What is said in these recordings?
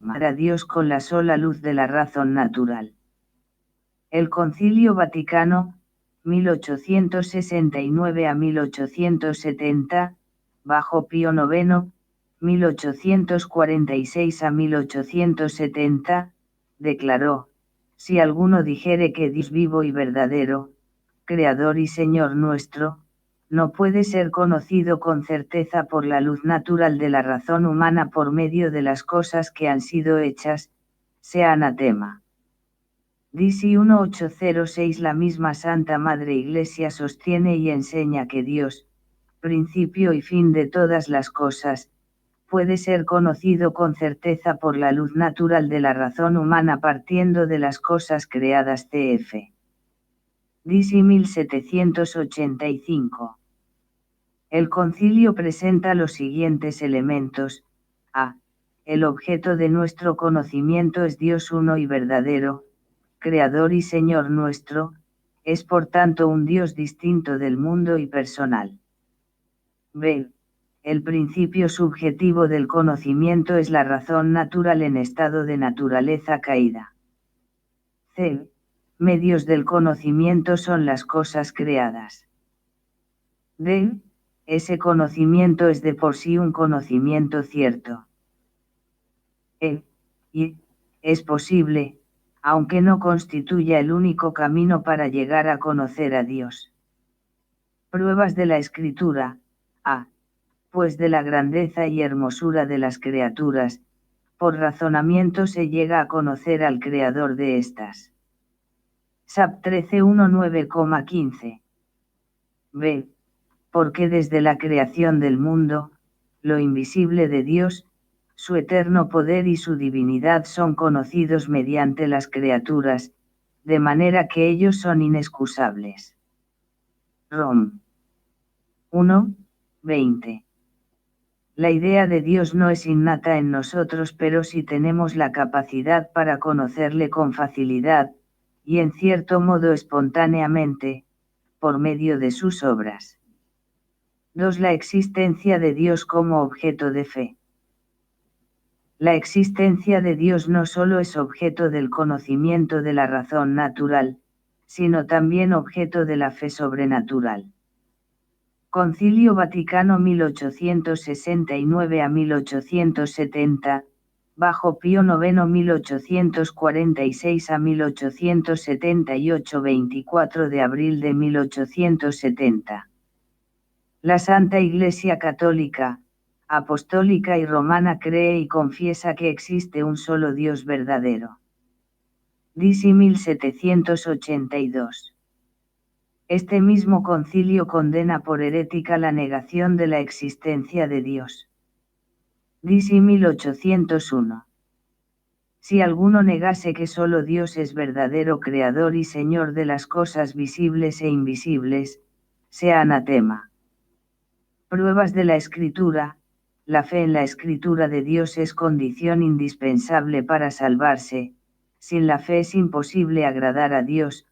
a Dios con la sola luz de la razón natural. El Concilio Vaticano, 1869 a 1870, bajo Pío IX, 1846 a 1870, declaró: si alguno dijere que Dios vivo y verdadero, Creador y Señor nuestro, no puede ser conocido con certeza por la luz natural de la razón humana por medio de las cosas que han sido hechas, sea anatema. DC 1806. La misma Santa Madre Iglesia sostiene y enseña que Dios, principio y fin de todas las cosas, puede ser conocido con certeza por la luz natural de la razón humana partiendo de las cosas creadas cf. DC 1785. El concilio presenta los siguientes elementos: a. El objeto de nuestro conocimiento es Dios uno y verdadero, Creador y Señor nuestro, es por tanto un Dios distinto del mundo y personal. B. El principio subjetivo del conocimiento es la razón natural en estado de naturaleza caída. C. Medios del conocimiento son las cosas creadas. D. Ese conocimiento es de por sí un conocimiento cierto. Y es posible, aunque no constituya el único camino para llegar a conocer a Dios. Pruebas de la Escritura. A. Pues de la grandeza y hermosura de las criaturas, por razonamiento se llega a conocer al Creador de estas. SAP 1319,15. B. Porque desde la creación del mundo, lo invisible de Dios, su eterno poder y su divinidad son conocidos mediante las criaturas, de manera que ellos son inexcusables. Rom. 1, 20. La idea de Dios no es innata en nosotros, pero sí tenemos la capacidad para conocerle con facilidad, y en cierto modo espontáneamente, por medio de sus obras. 2. La existencia de Dios como objeto de fe. La existencia de Dios no solo es objeto del conocimiento de la razón natural, sino también objeto de la fe sobrenatural. Concilio Vaticano 1869 a 1870, bajo Pío IX 1846 a 1878, 24 de abril de 1870. La Santa Iglesia Católica, Apostólica y Romana cree y confiesa que existe un solo Dios verdadero. DC 1782. Este mismo concilio condena por herética la negación de la existencia de Dios. DC 1801. Si alguno negase que solo Dios es verdadero Creador y Señor de las cosas visibles e invisibles, sea anatema. Pruebas de la Escritura. La fe en la Escritura de Dios es condición indispensable para salvarse. Sin la fe es imposible agradar a Dios,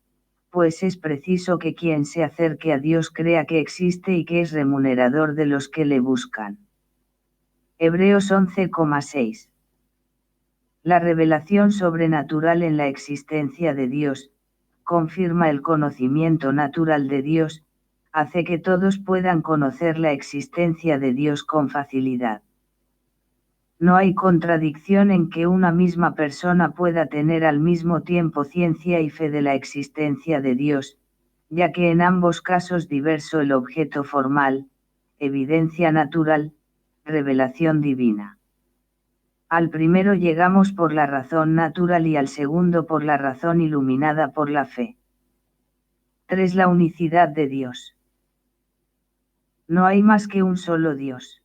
pues es preciso que quien se acerque a Dios crea que existe y que es remunerador de los que le buscan. Hebreos 11,6. La revelación sobrenatural en la existencia de Dios, confirma el conocimiento natural de Dios, hace que todos puedan conocer la existencia de Dios con facilidad. No hay contradicción en que una misma persona pueda tener al mismo tiempo ciencia y fe de la existencia de Dios, ya que en ambos casos diverso el objeto formal, evidencia natural, revelación divina. Al primero llegamos por la razón natural y al segundo por la razón iluminada por la fe. 3. La unicidad de Dios. No hay más que un solo Dios.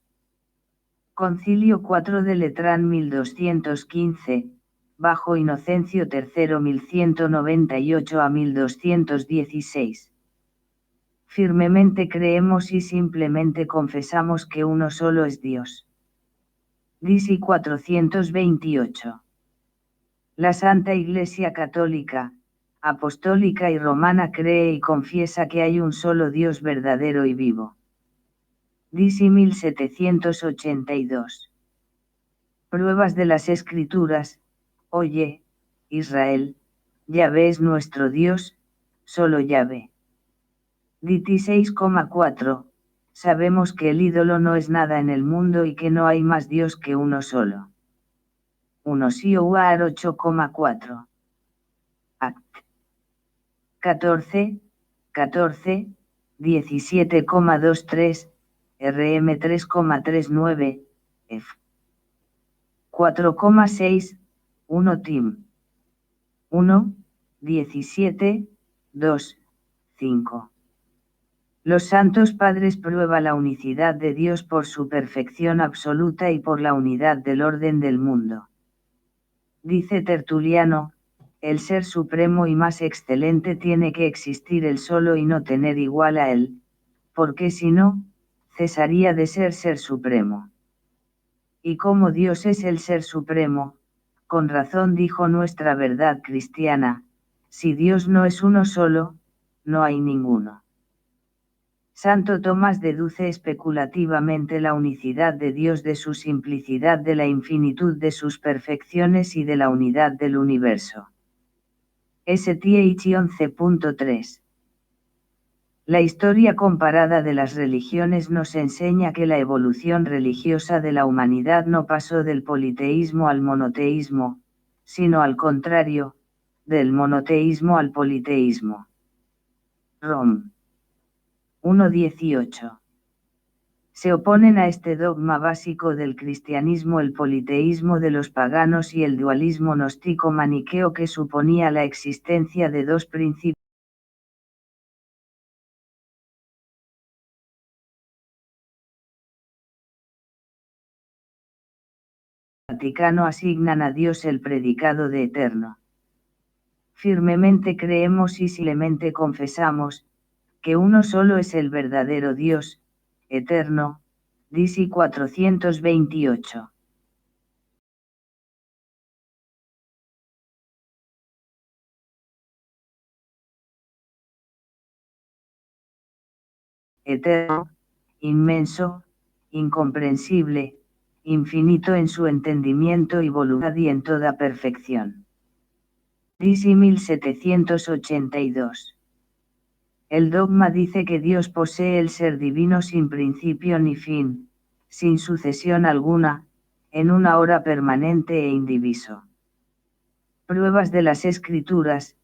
Concilio 4 de Letrán 1215, bajo Inocencio III 1198 a 1216. Firmemente creemos y simplemente confesamos que uno solo es Dios. DC 428. La Santa Iglesia Católica, Apostólica y Romana cree y confiesa que hay un solo Dios verdadero y vivo. DC 1782. Pruebas de las Escrituras. Oye, Israel, Yahvé es nuestro Dios, solo Yahvé. 16,4. Sabemos que el ídolo no es nada en el mundo y que no hay más Dios que uno solo. 1 Sioar 8,4. Act. 14, 14, 17,23, RM 3,39, F. 4,6, 1 Tim. 1, 17, 2, 5. Los santos padres prueba la unicidad de Dios por su perfección absoluta y por la unidad del orden del mundo. Dice Tertuliano, el ser supremo y más excelente tiene que existir él solo y no tener igual a él, porque si no, cesaría de ser supremo. Y como Dios es el ser supremo, con razón dijo nuestra verdad cristiana, si Dios no es uno solo, no hay ninguno. Santo Tomás deduce especulativamente la unicidad de Dios de su simplicidad, de la infinitud de sus perfecciones y de la unidad del universo. STH 11.3. La historia comparada de las religiones nos enseña que la evolución religiosa de la humanidad no pasó del politeísmo al monoteísmo, sino al contrario, del monoteísmo al politeísmo. Rom. 1.18. Se oponen a este dogma básico del cristianismo el politeísmo de los paganos y el dualismo gnóstico maniqueo que suponía la existencia de dos principios. Vaticano asignan a Dios el predicado de eterno. Firmemente creemos y simplemente confesamos, que uno solo es el verdadero Dios, eterno, DC 428. Eterno, inmenso, incomprensible, infinito en su entendimiento y voluntad y en toda perfección. DC 1782. El dogma dice que Dios posee el ser divino sin principio ni fin, sin sucesión alguna, en una hora permanente e indiviso. Pruebas de las Escrituras,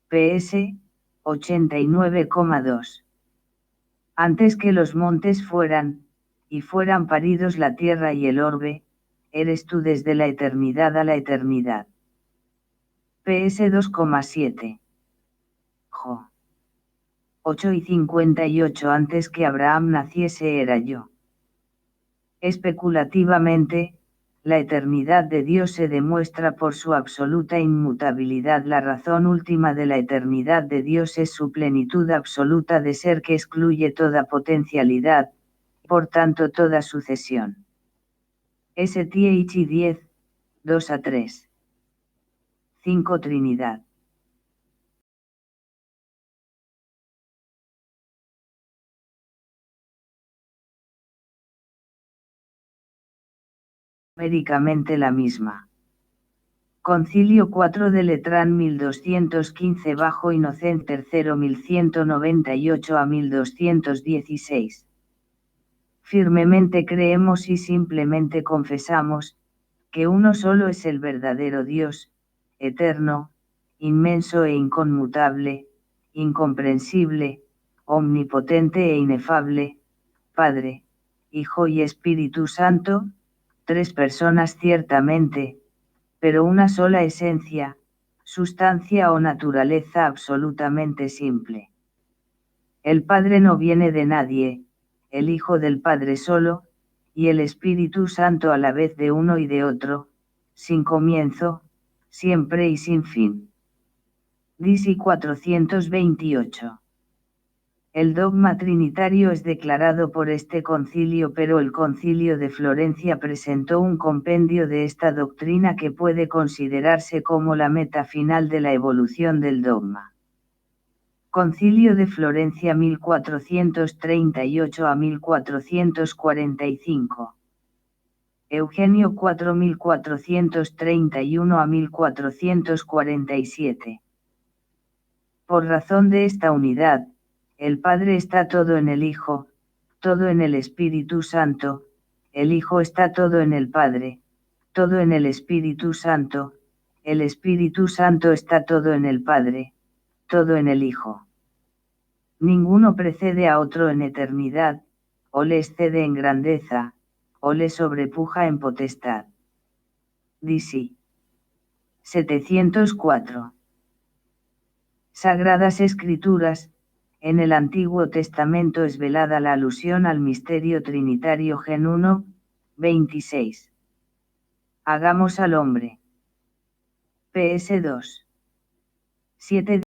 PS, 89,2. Antes que los montes fueran, y fueran paridos la tierra y el orbe, eres tú desde la eternidad a la eternidad. PS 2,7. Jo. 8:58 Antes que Abraham naciese era yo. Especulativamente, la eternidad de Dios se demuestra por su absoluta inmutabilidad. La razón última de la eternidad de Dios es su plenitud absoluta de ser que excluye toda potencialidad, por tanto toda sucesión. STH 10, 2-3. 5 Trinidad. Numéricamente la misma. Concilio 4 de Letrán 1215 bajo Inocente III 1198 a 1216. Firmemente creemos y simplemente confesamos, que uno solo es el verdadero Dios, eterno, inmenso e inconmutable, incomprensible, omnipotente e inefable, Padre, Hijo y Espíritu Santo, tres personas ciertamente, pero una sola esencia, sustancia o naturaleza absolutamente simple. El Padre no viene de nadie, el Hijo del Padre solo, y el Espíritu Santo a la vez de uno y de otro, sin comienzo, siempre y sin fin. DC 428. El dogma trinitario es declarado por este concilio, pero el concilio de Florencia presentó un compendio de esta doctrina que puede considerarse como la meta final de la evolución del dogma. Concilio de Florencia 1438 a 1445. Eugenio 4431 a 1447. Por razón de esta unidad, el Padre está todo en el Hijo, todo en el Espíritu Santo, el Hijo está todo en el Padre, todo en el Espíritu Santo, el Espíritu Santo está todo en el Padre, todo en el Hijo. Ninguno precede a otro en eternidad, o le excede en grandeza, o le sobrepuja en potestad. DC 704. Sagradas Escrituras, en el Antiguo Testamento es velada la alusión al misterio trinitario Gen 1, 26. Hagamos al hombre. PS 2. 7.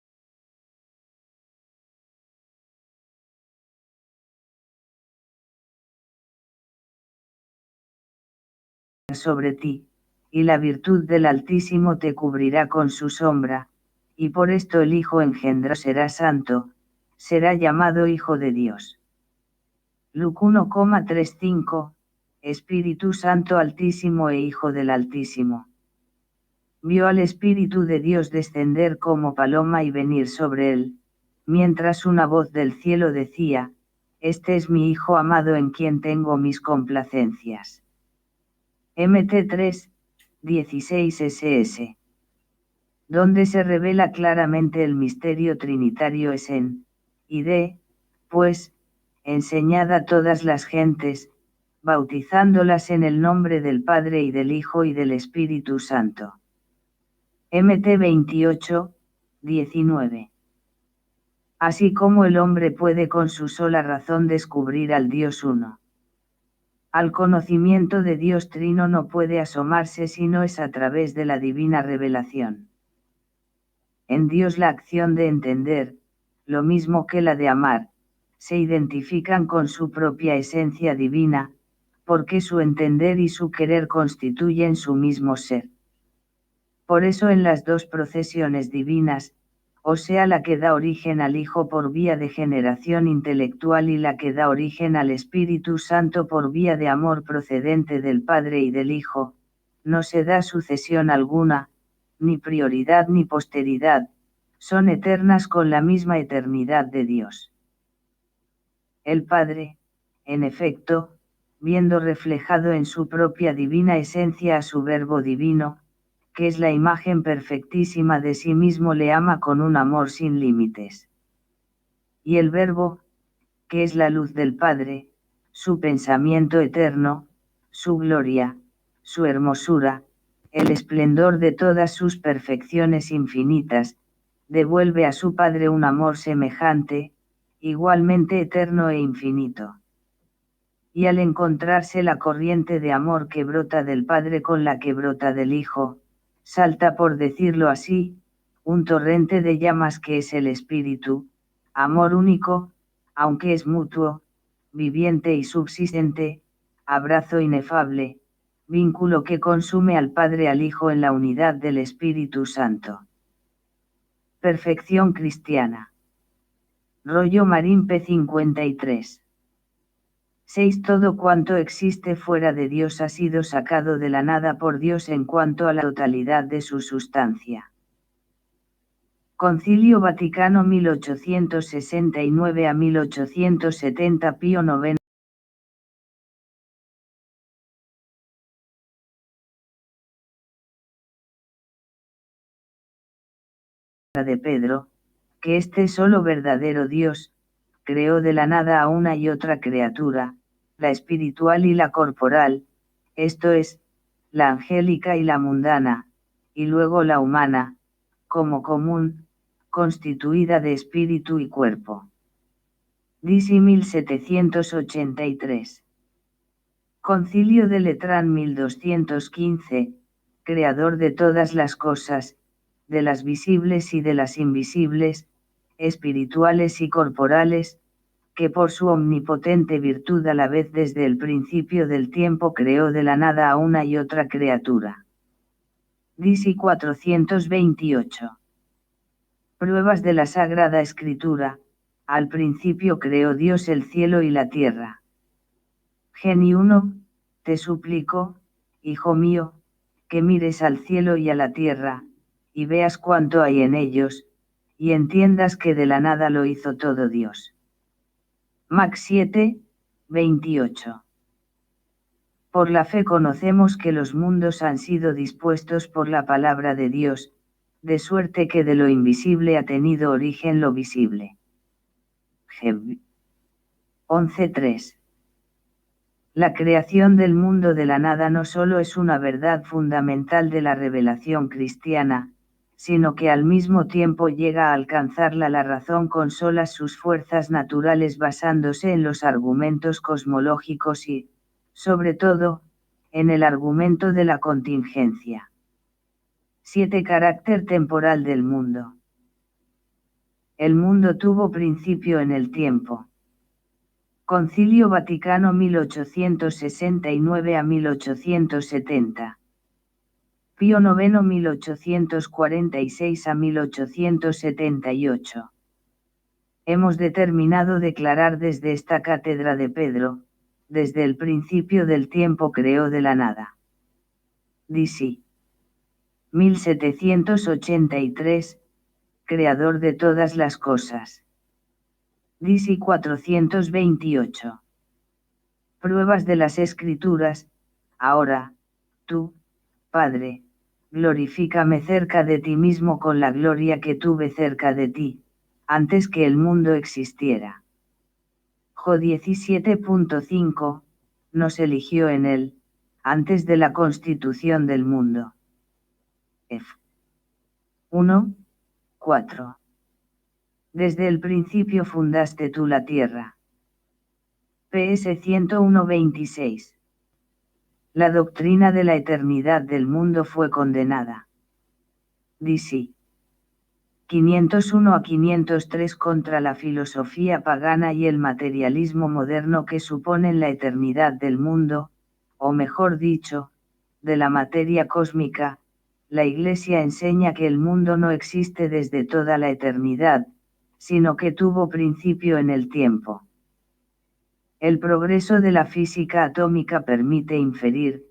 Sobre ti, y la virtud del Altísimo te cubrirá con su sombra, y por esto el Hijo engendró será santo, será llamado Hijo de Dios. Luc 1,35, Espíritu Santo Altísimo e Hijo del Altísimo. Vio al Espíritu de Dios descender como paloma y venir sobre él, mientras una voz del cielo decía, Este es mi Hijo amado en quien tengo mis complacencias. Mt 3, 16 ss. Donde se revela claramente el misterio trinitario es en, id, pues, enseñad a todas las gentes, bautizándolas en el nombre del Padre y del Hijo y del Espíritu Santo. Mt 28, 19. Así como el hombre puede con su sola razón descubrir al Dios uno. Al conocimiento de Dios Trino no puede asomarse si no es a través de la divina revelación. En Dios la acción de entender, lo mismo que la de amar, se identifican con su propia esencia divina, porque su entender y su querer constituyen su mismo ser. Por eso en las dos procesiones divinas, o sea la que da origen al Hijo por vía de generación intelectual y la que da origen al Espíritu Santo por vía de amor procedente del Padre y del Hijo, no se da sucesión alguna, ni prioridad ni posteridad, son eternas con la misma eternidad de Dios. El Padre, en efecto, viendo reflejado en su propia divina esencia a su Verbo divino, que es la imagen perfectísima de sí mismo, le ama con un amor sin límites. Y el Verbo, que es la luz del Padre, su pensamiento eterno, su gloria, su hermosura, el esplendor de todas sus perfecciones infinitas, devuelve a su Padre un amor semejante, igualmente eterno e infinito. Y al encontrarse la corriente de amor que brota del Padre con la que brota del Hijo, salta, por decirlo así, un torrente de llamas que es el Espíritu, amor único, aunque es mutuo, viviente y subsistente, abrazo inefable, vínculo que consume al Padre al Hijo en la unidad del Espíritu Santo. Perfección cristiana. Rollo Marín p. 53. 6. Todo cuanto existe fuera de Dios ha sido sacado de la nada por Dios en cuanto a la totalidad de su sustancia. Concilio Vaticano 1869 a 1870 Pío IX. De Pedro, que este solo verdadero Dios, creó de la nada a una y otra criatura, la espiritual y la corporal, esto es, la angélica y la mundana, y luego la humana, como común, constituida de espíritu y cuerpo. DC 1783. Concilio de Letrán 1215, creador de todas las cosas, de las visibles y de las invisibles, espirituales y corporales, que por su omnipotente virtud a la vez desde el principio del tiempo creó de la nada a una y otra criatura. DC 428. Pruebas de la Sagrada Escritura. Al principio creó Dios el cielo y la tierra. Gen 1, te suplico, hijo mío, que mires al cielo y a la tierra, y veas cuánto hay en ellos, y entiendas que de la nada lo hizo todo Dios. Mac 7, 28. Por la fe conocemos que los mundos han sido dispuestos por la palabra de Dios, de suerte que de lo invisible ha tenido origen lo visible. Heb 11:3. La creación del mundo de la nada no solo es una verdad fundamental de la revelación cristiana, sino que al mismo tiempo llega a alcanzarla la razón con solas sus fuerzas naturales basándose en los argumentos cosmológicos y, sobre todo, en el argumento de la contingencia. 7. Carácter temporal del mundo. El mundo tuvo principio en el tiempo. Concilio Vaticano 1869 a 1870. Pío IX 1846 a 1878. Hemos determinado declarar desde esta cátedra de Pedro, desde el principio del tiempo creó de la nada. D.C. 1783, creador de todas las cosas. D.C. 428. Pruebas de las Escrituras. Ahora, tú, Padre, glorifícame cerca de ti mismo con la gloria que tuve cerca de ti, antes que el mundo existiera. Jo 17.5, nos eligió en él, antes de la constitución del mundo. F. 1, 4. Desde el principio fundaste tú la tierra. PS 101:26. La doctrina de la eternidad del mundo fue condenada. D.C. 501 a 503 contra la filosofía pagana y el materialismo moderno que suponen la eternidad del mundo, o mejor dicho, de la materia cósmica. La Iglesia enseña que el mundo no existe desde toda la eternidad, sino que tuvo principio en el tiempo. El progreso de la física atómica permite inferir,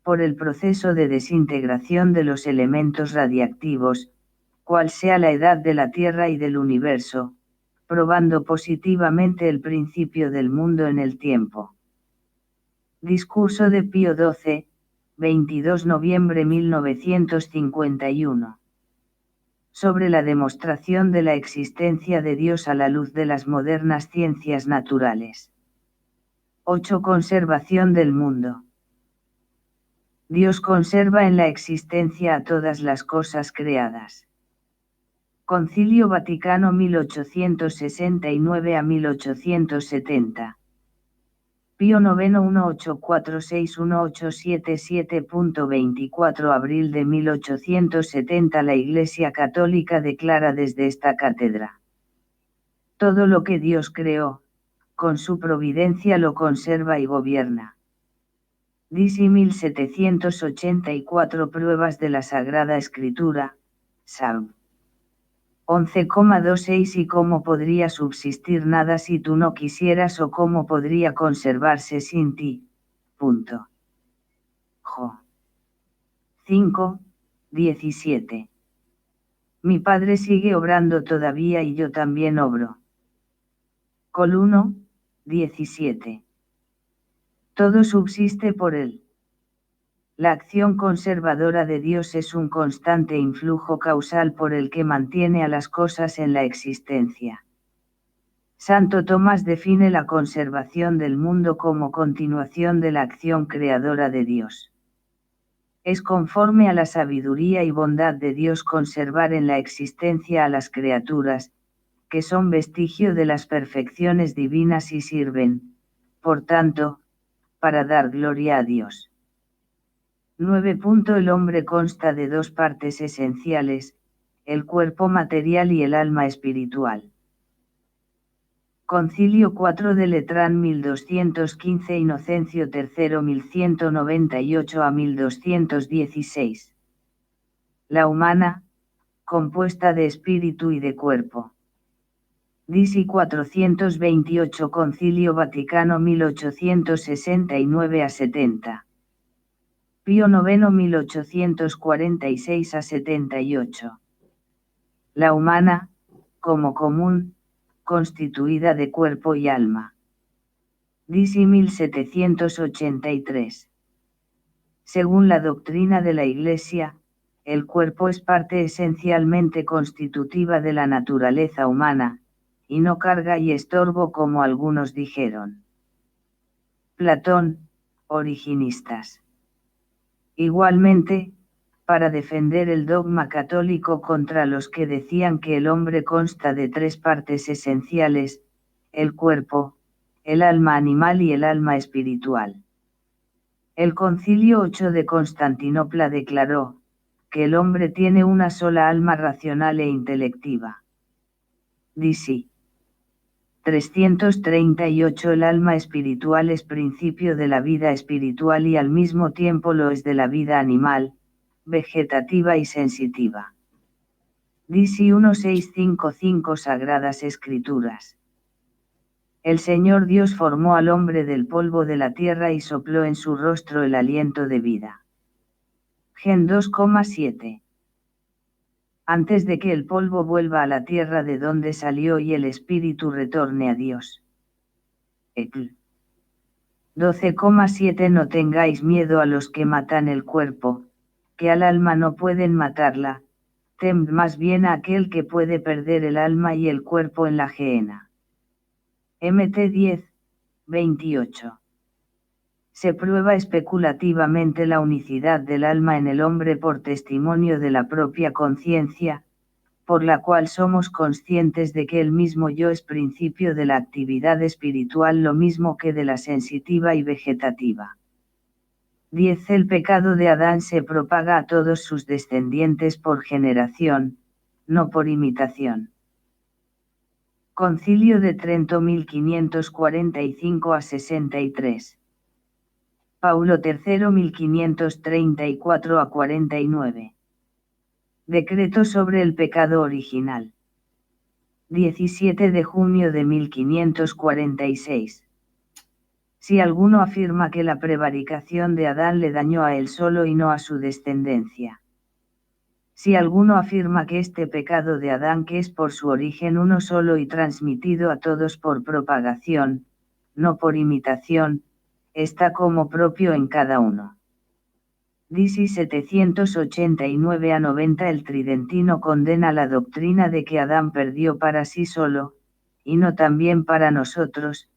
por el proceso de desintegración de los elementos radiactivos, cuál sea la edad de la Tierra y del universo, probando positivamente el principio del mundo en el tiempo. Discurso de Pío XII, 22 de noviembre 1951. Sobre la demostración de la existencia de Dios a la luz de las modernas ciencias naturales. 8. Conservación del mundo. Dios conserva en la existencia a todas las cosas creadas. Concilio Vaticano 1869 a 1870. Pío IX 1846-1877.24 Abril de 1870 La Iglesia Católica declara desde esta cátedra: todo lo que Dios creó, con su providencia lo conserva y gobierna. D.C. 1784 Pruebas de la Sagrada Escritura, Salm 11,26 ¿Y cómo podría subsistir nada si tú no quisieras o cómo podría conservarse sin ti? Punto. Jo. 5, 17. Mi Padre sigue obrando todavía y yo también obro. Col 1, 17. Todo subsiste por él. La acción conservadora de Dios es un constante influjo causal por el que mantiene a las cosas en la existencia. Santo Tomás define la conservación del mundo como continuación de la acción creadora de Dios. Es conforme a la sabiduría y bondad de Dios conservar en la existencia a las criaturas, que son vestigio de las perfecciones divinas y sirven, por tanto, para dar gloria a Dios. 9. El hombre consta de dos partes esenciales, el cuerpo material y el alma espiritual. Concilio 4 de Letrán 1215 Inocencio III 1198 a 1216. La humana, compuesta de espíritu y de cuerpo. D.C. 428 Concilio Vaticano 1869 a 70. Pío IX 1846 a 78. La humana, como común, constituida de cuerpo y alma. Disi 1783. Según la doctrina de la Iglesia, el cuerpo es parte esencialmente constitutiva de la naturaleza humana, y no carga y estorbo como algunos dijeron. Platón, Originistas. Igualmente, para defender el dogma católico contra los que decían que el hombre consta de tres partes esenciales, el cuerpo, el alma animal y el alma espiritual. El Concilio 8 de Constantinopla declaró, que el hombre tiene una sola alma racional e intelectiva. Disi. 338. El alma espiritual es principio de la vida espiritual y al mismo tiempo lo es de la vida animal, vegetativa y sensitiva. Disi 1655. Sagradas Escrituras. El Señor Dios formó al hombre del polvo de la tierra y sopló en su rostro el aliento de vida. Gen 2,7. Antes de que el polvo vuelva a la tierra de donde salió y el espíritu retorne a Dios. Ecl. 12,7. No tengáis miedo a los que matan el cuerpo, que al alma no pueden matarla, temed más bien a aquel que puede perder el alma y el cuerpo en la gehenna. Mt 10, 28. Se prueba especulativamente la unicidad del alma en el hombre por testimonio de la propia conciencia, por la cual somos conscientes de que el mismo yo es principio de la actividad espiritual lo mismo que de la sensitiva y vegetativa. 10. El pecado de Adán se propaga a todos sus descendientes por generación, no por imitación. Concilio de Trento 1545 a 63. Paulo III 1534 a 49. Decreto sobre el pecado original. 17 de junio de 1546. Si alguno afirma que la prevaricación de Adán le dañó a él solo y no a su descendencia. Si alguno afirma que este pecado de Adán, que es por su origen uno solo y transmitido a todos por propagación, no por imitación, está como propio en cada uno. Disi 789 a 90. El tridentino condena la doctrina de que Adán perdió para sí solo, y no también para nosotros,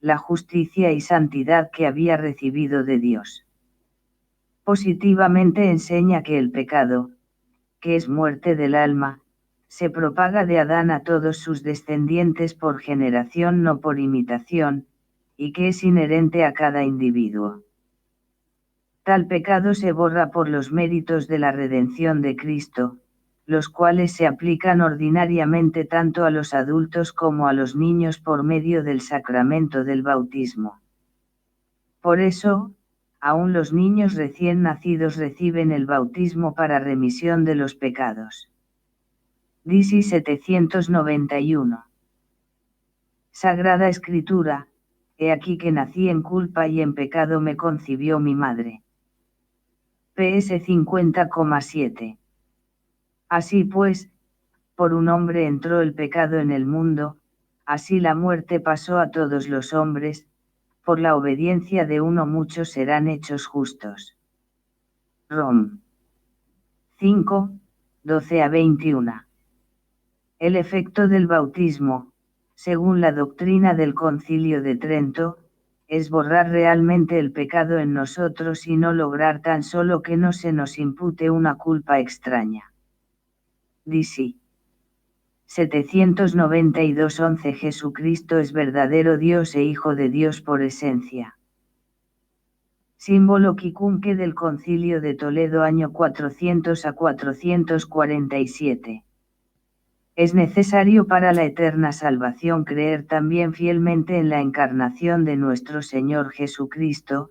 la justicia y santidad que había recibido de Dios. Positivamente enseña que el pecado, que es muerte del alma, se propaga de Adán a todos sus descendientes por generación no por imitación, y que es inherente a cada individuo. Tal pecado se borra por los méritos de la redención de Cristo, los cuales se aplican ordinariamente tanto a los adultos como a los niños por medio del sacramento del bautismo. Por eso, aún los niños recién nacidos reciben el bautismo para remisión de los pecados. Disi 791. Sagrada Escritura, he aquí que nací en culpa y en pecado me concibió mi madre. PS 50,7. Así pues, por un hombre entró el pecado en el mundo, así la muerte pasó a todos los hombres, por la obediencia de uno muchos serán hechos justos. Rom. 5, 12 a 21. El efecto del bautismo, según la doctrina del Concilio de Trento, es borrar realmente el pecado en nosotros y no lograr tan solo que no se nos impute una culpa extraña. Disi. 792-11. Jesucristo es verdadero Dios e Hijo de Dios por esencia. Símbolo quicunque del Concilio de Toledo año 400 a 447. Es necesario para la eterna salvación creer también fielmente en la encarnación de nuestro Señor Jesucristo,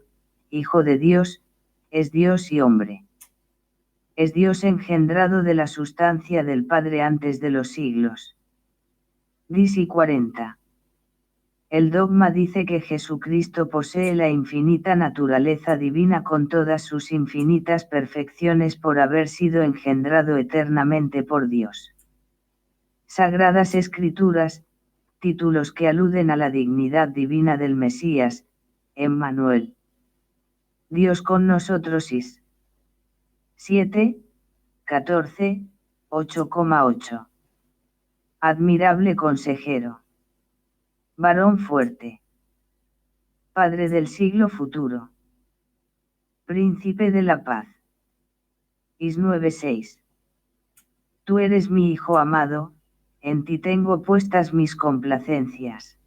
Hijo de Dios, es Dios y hombre. Es Dios engendrado de la sustancia del Padre antes de los siglos. Disi 40. El dogma dice que Jesucristo posee la infinita naturaleza divina con todas sus infinitas perfecciones por haber sido engendrado eternamente por Dios. Sagradas Escrituras, títulos que aluden a la dignidad divina del Mesías, Emmanuel. Dios con nosotros is. 7, 14, 8,8. Admirable consejero. Varón fuerte. Padre del siglo futuro. Príncipe de la paz. Is 9:6. Tú eres mi Hijo amado, en ti tengo puestas mis complacencias.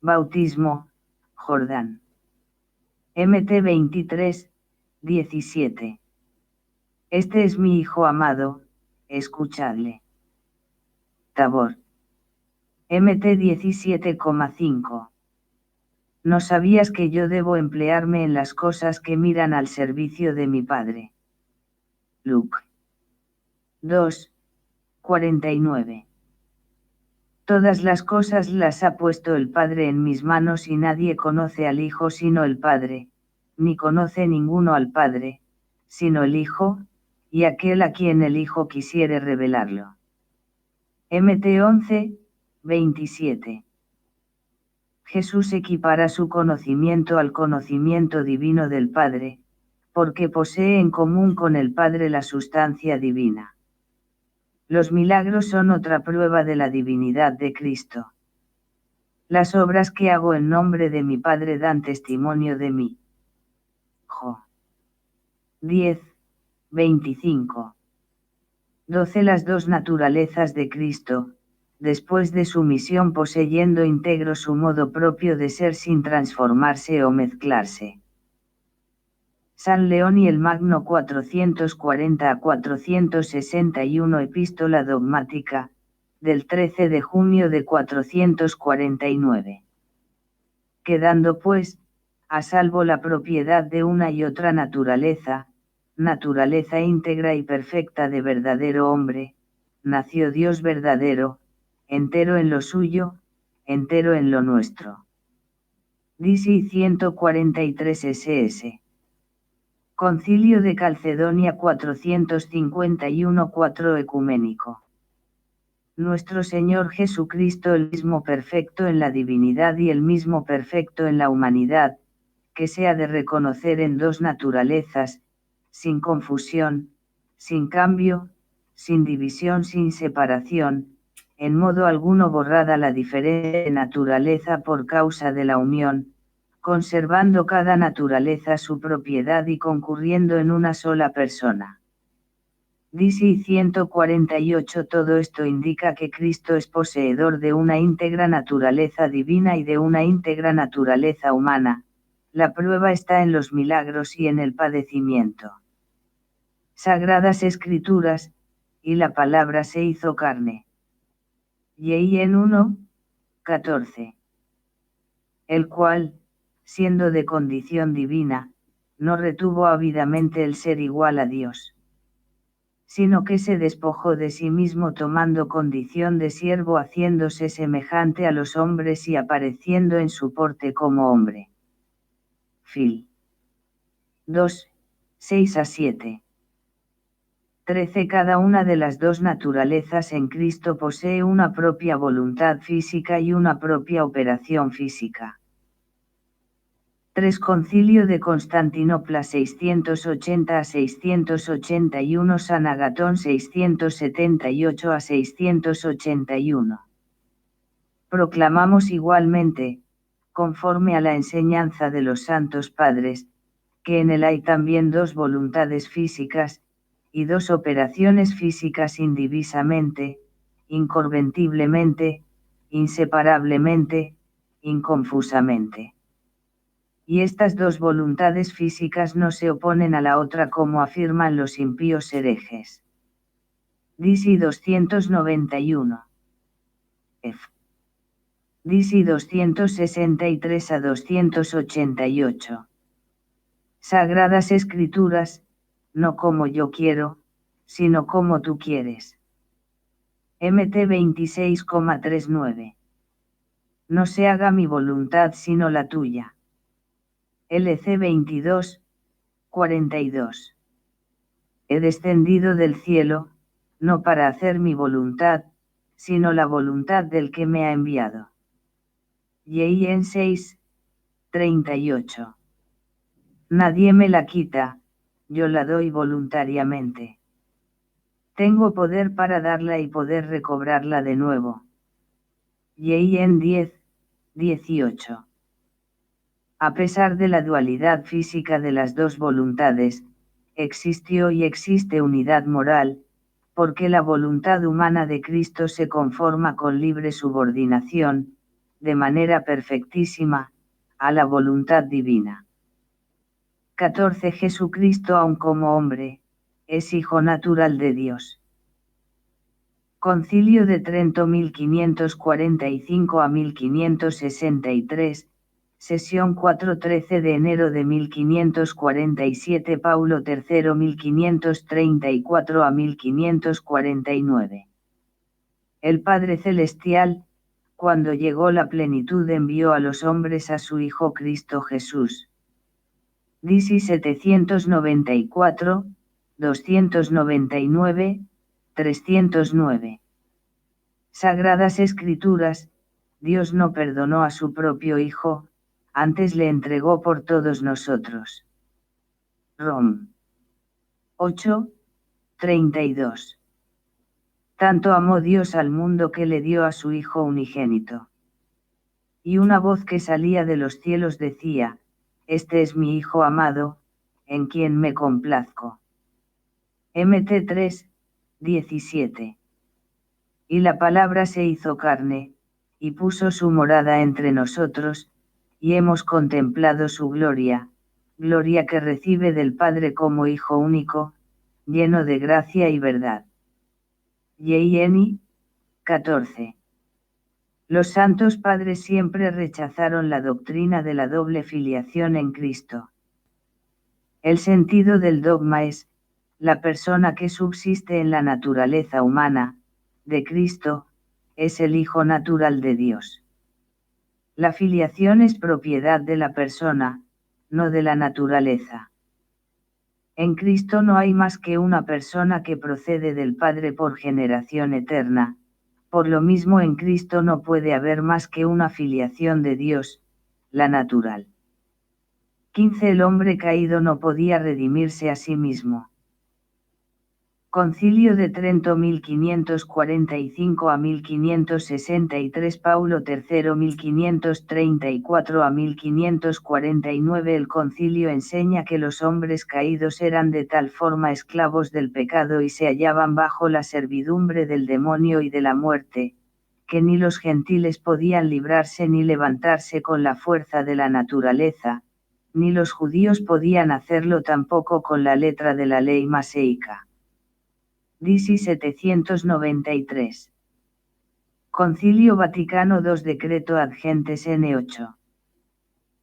Bautismo, Jordán. Mt 23, 17. Este es mi Hijo amado, escuchadle. Tabor. Mt 17,5. ¿No sabías que yo debo emplearme en las cosas que miran al servicio de mi Padre? Luke 2, 49. Todas las cosas las ha puesto el Padre en mis manos y nadie conoce al Hijo sino el Padre, ni conoce ninguno al Padre, sino el Hijo, y aquel a quien el Hijo quisiere revelarlo. Mt 11, 27. Jesús equipara su conocimiento al conocimiento divino del Padre, porque posee en común con el Padre la sustancia divina. Los milagros son otra prueba de la divinidad de Cristo. Las obras que hago en nombre de mi Padre dan testimonio de mí. Jo. 10, 25. 12. Las dos naturalezas de Cristo, después de su misión poseyendo íntegro su modo propio de ser sin transformarse o mezclarse. San León y el Magno 440 a 461 Epístola dogmática, del 13 de junio de 449. Quedando pues, a salvo la propiedad de una y otra naturaleza, naturaleza íntegra y perfecta de verdadero hombre, nació Dios verdadero, entero en lo suyo, entero en lo nuestro. DC 143 SS. Concilio de Calcedonia 451 4 Ecuménico. Nuestro Señor Jesucristo, el mismo perfecto en la divinidad y el mismo perfecto en la humanidad, que se ha de reconocer en dos naturalezas, sin confusión, sin cambio, sin división, sin separación, en modo alguno borrada la diferente naturaleza por causa de la unión, conservando cada naturaleza su propiedad y concurriendo en una sola persona. DC 148. Todo esto indica que Cristo es poseedor de una íntegra naturaleza divina y de una íntegra naturaleza humana. La prueba está en los milagros y en el padecimiento. Sagradas Escrituras, y la palabra se hizo carne. Y en 1, 14. El cual, siendo de condición divina, no retuvo ávidamente el ser igual a Dios, sino que se despojó de sí mismo tomando condición de siervo, haciéndose semejante a los hombres y apareciendo en su porte como hombre. Fil. 2, 6 a 7. 13. Cada una de las dos naturalezas en Cristo posee una propia voluntad física y una propia operación física. 3. Concilio de Constantinopla 680 a 681. San Agatón 678 a 681. Proclamamos igualmente, conforme a la enseñanza de los santos padres, que en él hay también dos voluntades físicas, y dos operaciones físicas indivisamente, incorruptiblemente, inseparablemente, inconfusamente. Y estas dos voluntades físicas no se oponen a la otra como afirman los impíos herejes. DC 291. F. DC 263 a 288. Sagradas Escrituras, no como yo quiero, sino como tú quieres. Mt 26,39. No se haga mi voluntad sino la tuya. LC 22, 42. He descendido del cielo, no para hacer mi voluntad, sino la voluntad del que me ha enviado. Yin 6, 38. Nadie me la quita, yo la doy voluntariamente. Tengo poder para darla y poder recobrarla de nuevo. Yin 10, 18. A pesar de la dualidad física de las dos voluntades, existió y existe unidad moral, porque la voluntad humana de Cristo se conforma con libre subordinación, de manera perfectísima, a la voluntad divina. 14. Jesucristo, aun como hombre, es hijo natural de Dios. Concilio de Trento 1545 a 1563, sesión 4-13 de enero de 1547. Paulo III 1534 a 1549. El Padre Celestial, cuando llegó la plenitud, envió a los hombres a su Hijo Cristo Jesús. DC 794, 299, 309. Sagradas Escrituras, Dios no perdonó a su propio Hijo, antes le entregó por todos nosotros. Rom. 8, 32. Tanto amó Dios al mundo que le dio a su Hijo unigénito. Y una voz que salía de los cielos decía: Este es mi Hijo amado, en quien me complazco. Mt 3, 17. Y la palabra se hizo carne, y puso su morada entre nosotros, y hemos contemplado su gloria, gloria que recibe del Padre como Hijo único, lleno de gracia y verdad. Yin 14. Los santos padres siempre rechazaron la doctrina de la doble filiación en Cristo. El sentido del dogma es: la persona que subsiste en la naturaleza humana, de Cristo, es el Hijo natural de Dios. La filiación es propiedad de la persona, no de la naturaleza. En Cristo no hay más que una persona que procede del Padre por generación eterna, por lo mismo en Cristo no puede haber más que una filiación de Dios, la natural. 15. El hombre caído no podía redimirse a sí mismo. Concilio de Trento 1545 a 1563. Paulo III 1534 a 1549. El concilio enseña que los hombres caídos eran de tal forma esclavos del pecado y se hallaban bajo la servidumbre del demonio y de la muerte, que ni los gentiles podían librarse ni levantarse con la fuerza de la naturaleza, ni los judíos podían hacerlo tampoco con la letra de la ley maseica. DC 793. Concilio Vaticano II. Decreto ad gentes N8.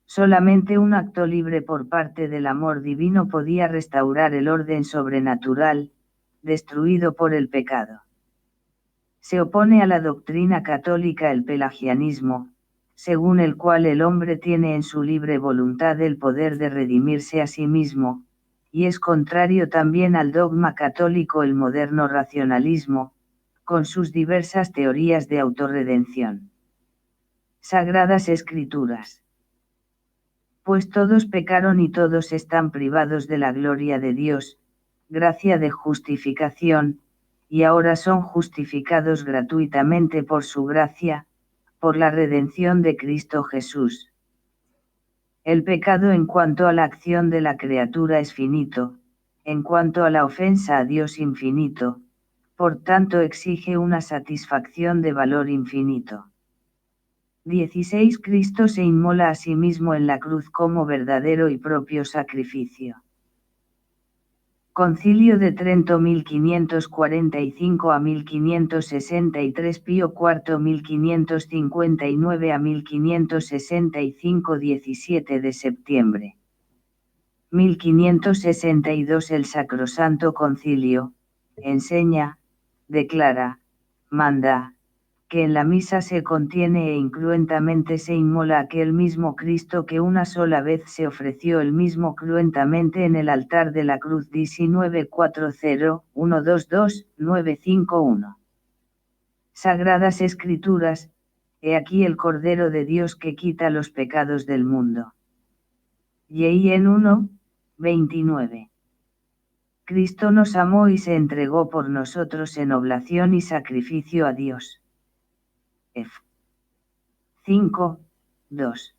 Solamente un acto libre por parte del amor divino podía restaurar el orden sobrenatural, destruido por el pecado. Se opone a la doctrina católica el pelagianismo, según el cual el hombre tiene en su libre voluntad el poder de redimirse a sí mismo, y es contrario también al dogma católico el moderno racionalismo, con sus diversas teorías de autorredención. Sagradas Escrituras. Pues todos pecaron y todos están privados de la gloria de Dios, gracia de justificación, y ahora son justificados gratuitamente por su gracia, por la redención de Cristo Jesús. El pecado en cuanto a la acción de la criatura es finito, en cuanto a la ofensa a Dios infinito, por tanto exige una satisfacción de valor infinito. 16. Cristo se inmola a sí mismo en la cruz como verdadero y propio sacrificio. Concilio de Trento 1545 a 1563. Pío IV 1559 a 1565. 17 de septiembre 1562. El Sacrosanto Concilio enseña, declara, manda, que en la misa se contiene e incruentamente se inmola aquel mismo Cristo que una sola vez se ofreció el mismo cruentamente en el altar de la cruz. 1940-122-951. Sagradas Escrituras, he aquí el Cordero de Dios que quita los pecados del mundo. Y en 1:29. Cristo nos amó y se entregó por nosotros en oblación y sacrificio a Dios. F. 5:2.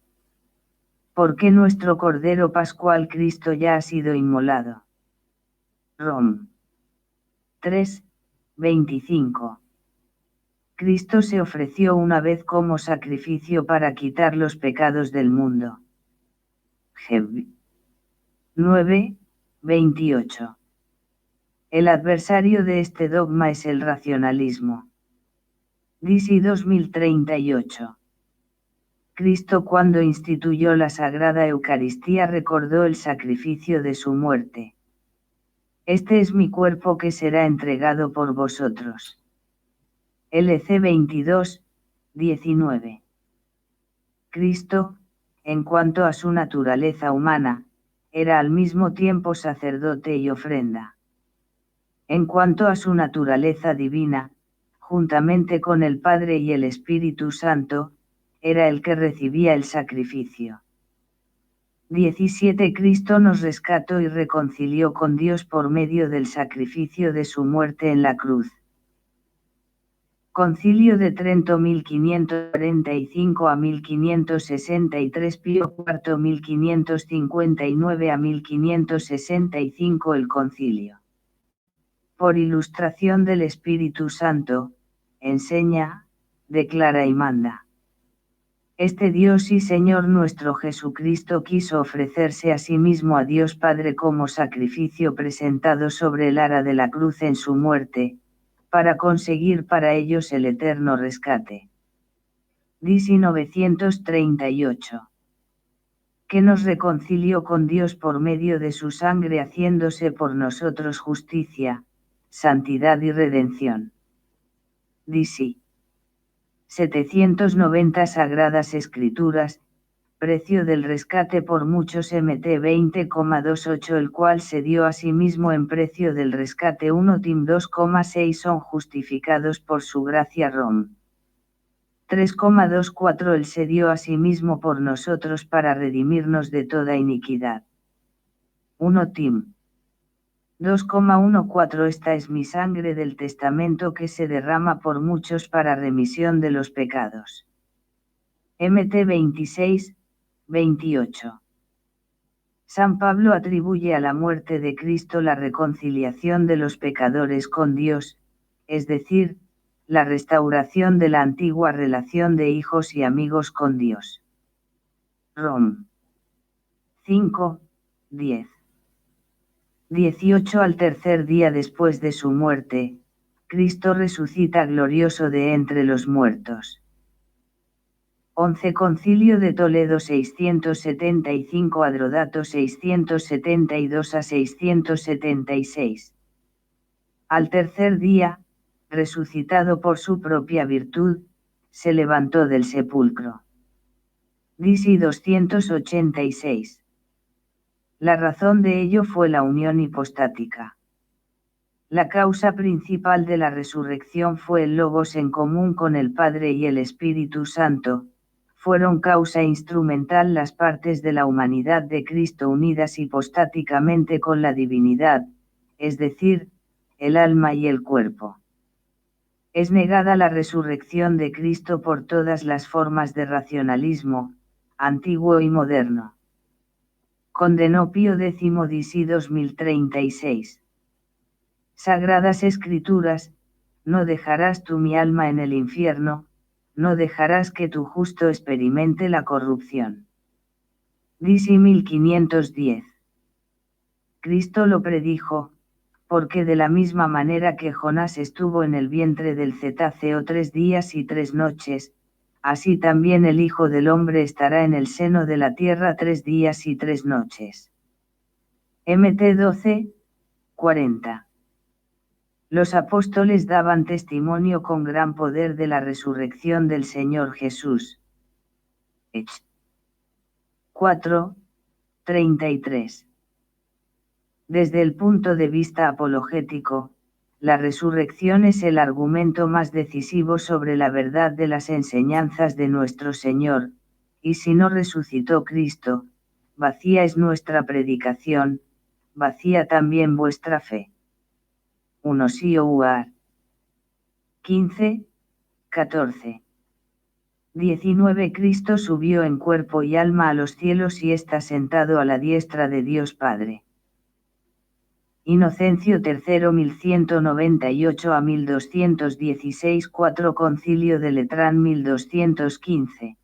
Porque nuestro Cordero Pascual Cristo ya ha sido inmolado. Rom. 3:25. Cristo se ofreció una vez como sacrificio para quitar los pecados del mundo. Heb. 9:28. El adversario de este dogma es el racionalismo. DC 2038. Cristo, cuando instituyó la Sagrada Eucaristía, recordó el sacrificio de su muerte. Este es mi cuerpo que será entregado por vosotros. LC 22:19. Cristo, en cuanto a su naturaleza humana, era al mismo tiempo sacerdote y ofrenda. En cuanto a su naturaleza divina, juntamente con el Padre y el Espíritu Santo, era el que recibía el sacrificio. 17. Cristo nos rescató y reconcilió con Dios por medio del sacrificio de su muerte en la cruz. Concilio de Trento 1545 a 1563, Pío IV 1559 a 1565. El concilio, por ilustración del Espíritu Santo, enseña, declara y manda. Este Dios y Señor nuestro Jesucristo quiso ofrecerse a sí mismo a Dios Padre como sacrificio presentado sobre el ara de la cruz en su muerte, para conseguir para ellos el eterno rescate. DC 938. Que nos reconcilió con Dios por medio de su sangre, haciéndose por nosotros justicia, santidad y redención. DC 790. Sagradas Escrituras, precio del rescate por muchos MT 20,28, el cual se dio a sí mismo en precio del rescate 1 Tim 2,6, son justificados por su gracia. Rom. 3,24. Él se dio a sí mismo por nosotros para redimirnos de toda iniquidad. 1 Tim 2,14. Esta es mi sangre del testamento que se derrama por muchos para remisión de los pecados. MT 26:28. San Pablo atribuye a la muerte de Cristo la reconciliación de los pecadores con Dios, es decir, la restauración de la antigua relación de hijos y amigos con Dios. Rom. 5:10. 18. Al tercer día después de su muerte, Cristo resucita glorioso de entre los muertos. 11. Concilio de Toledo 675, Adrodato 672 a 676. Al tercer día, resucitado por su propia virtud, se levantó del sepulcro. DC 286. La razón de ello fue la unión hipostática. La causa principal de la resurrección fue el Logos en común con el Padre y el Espíritu Santo. Fueron causa instrumental las partes de la humanidad de Cristo unidas hipostáticamente con la divinidad, es decir, el alma y el cuerpo. Es negada la resurrección de Cristo por todas las formas de racionalismo, antiguo y moderno. Condenó Pío X, DC 2036. Sagradas Escrituras, no dejarás tú mi alma en el infierno, no dejarás que tu justo experimente la corrupción. DC 1510. Cristo lo predijo, porque de la misma manera que Jonás estuvo en el vientre del cetáceo 3 días y 3 noches, así también el Hijo del Hombre estará en el seno de la tierra 3 días y 3 noches. MT 12:40. Los apóstoles daban testimonio con gran poder de la resurrección del Señor Jesús. Hechos 4:33. Desde el punto de vista apologético, la resurrección es el argumento más decisivo sobre la verdad de las enseñanzas de nuestro Señor, y si no resucitó Cristo, vacía es nuestra predicación, vacía también vuestra fe. 1 Sioar 15:14. 19 Cristo subió en cuerpo y alma a los cielos y está sentado a la diestra de Dios Padre. Inocencio III 1198 a 1216 4 Concilio de Letrán 1215.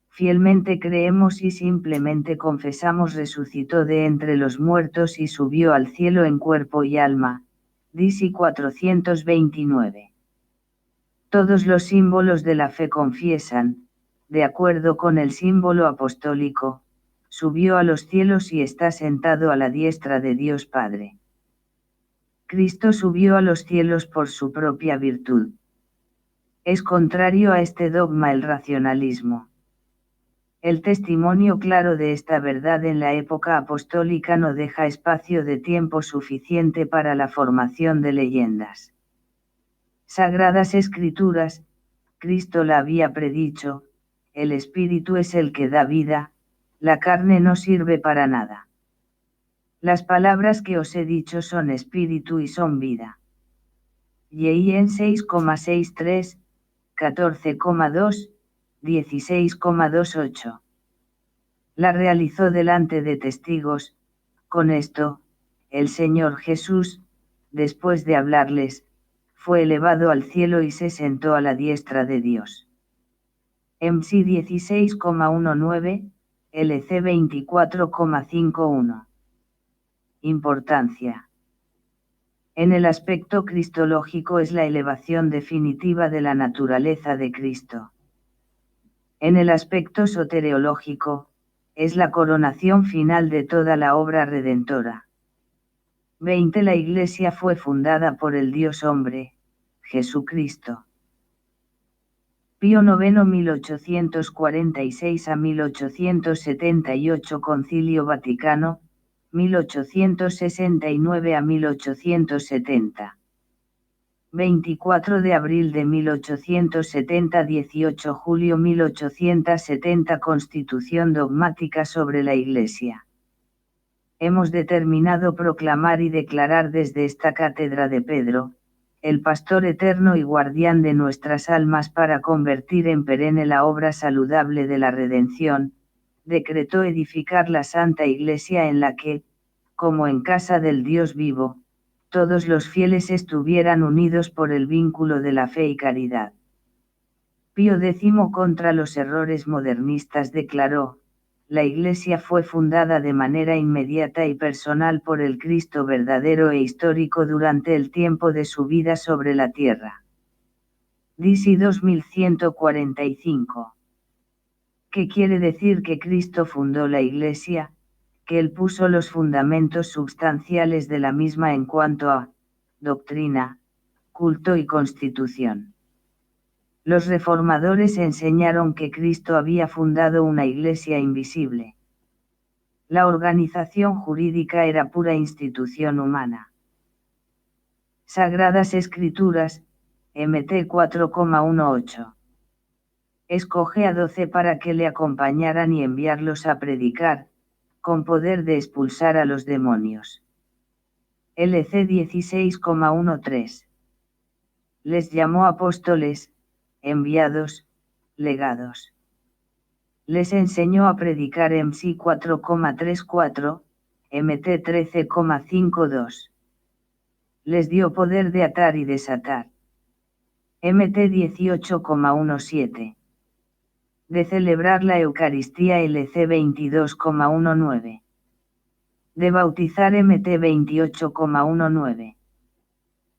Fielmente creemos y simplemente confesamos resucitó de entre los muertos y subió al cielo en cuerpo y alma. Disi 429. Todos los símbolos de la fe confiesan, de acuerdo con el símbolo apostólico, subió a los cielos y está sentado a la diestra de Dios Padre. Cristo subió a los cielos por su propia virtud. Es contrario a este dogma el racionalismo. El testimonio claro de esta verdad en la época apostólica no deja espacio de tiempo suficiente para la formación de leyendas. Sagradas Escrituras, Cristo la había predicho, el Espíritu es el que da vida, la carne no sirve para nada. Las palabras que os he dicho son espíritu y son vida. Y en 6,63, 14,2, 16,28. La realizó delante de testigos, con esto, el Señor Jesús, después de hablarles, fue elevado al cielo y se sentó a la diestra de Dios. MC 16,19, LC 24,51. Importancia. En el aspecto cristológico es la elevación definitiva de la naturaleza de Cristo. En el aspecto soteriológico, es la coronación final de toda la obra redentora. 20 La Iglesia fue fundada por el Dios hombre, Jesucristo. Pío IX 1846 a 1878 Concilio Vaticano, 1869 a 1870. 24 de abril de 1870 18 julio 1870 Constitución dogmática sobre la Iglesia. Hemos determinado proclamar y declarar desde esta cátedra de Pedro, el pastor eterno y guardián de nuestras almas para convertir en perenne la obra saludable de la redención, decretó edificar la Santa Iglesia en la que, como en casa del Dios vivo, todos los fieles estuvieran unidos por el vínculo de la fe y caridad. Pío X contra los errores modernistas declaró, la Iglesia fue fundada de manera inmediata y personal por el Cristo verdadero e histórico durante el tiempo de su vida sobre la tierra. Disi 2145. ¿Qué quiere decir que Cristo fundó la Iglesia? Que Él puso los fundamentos substanciales de la misma en cuanto a doctrina, culto y constitución. Los reformadores enseñaron que Cristo había fundado una iglesia invisible. La organización jurídica era pura institución humana. Sagradas Escrituras, MT 4,18. Escoge a 12 para que le acompañaran y enviarlos a predicar, con poder de expulsar a los demonios. LC 16,13. Les llamó apóstoles, enviados, legados. Les enseñó a predicar MC 4,34, MT 13,52. Les dio poder de atar y desatar. MT 18,17. De celebrar la Eucaristía LC 22,19. De bautizar MT 28,19.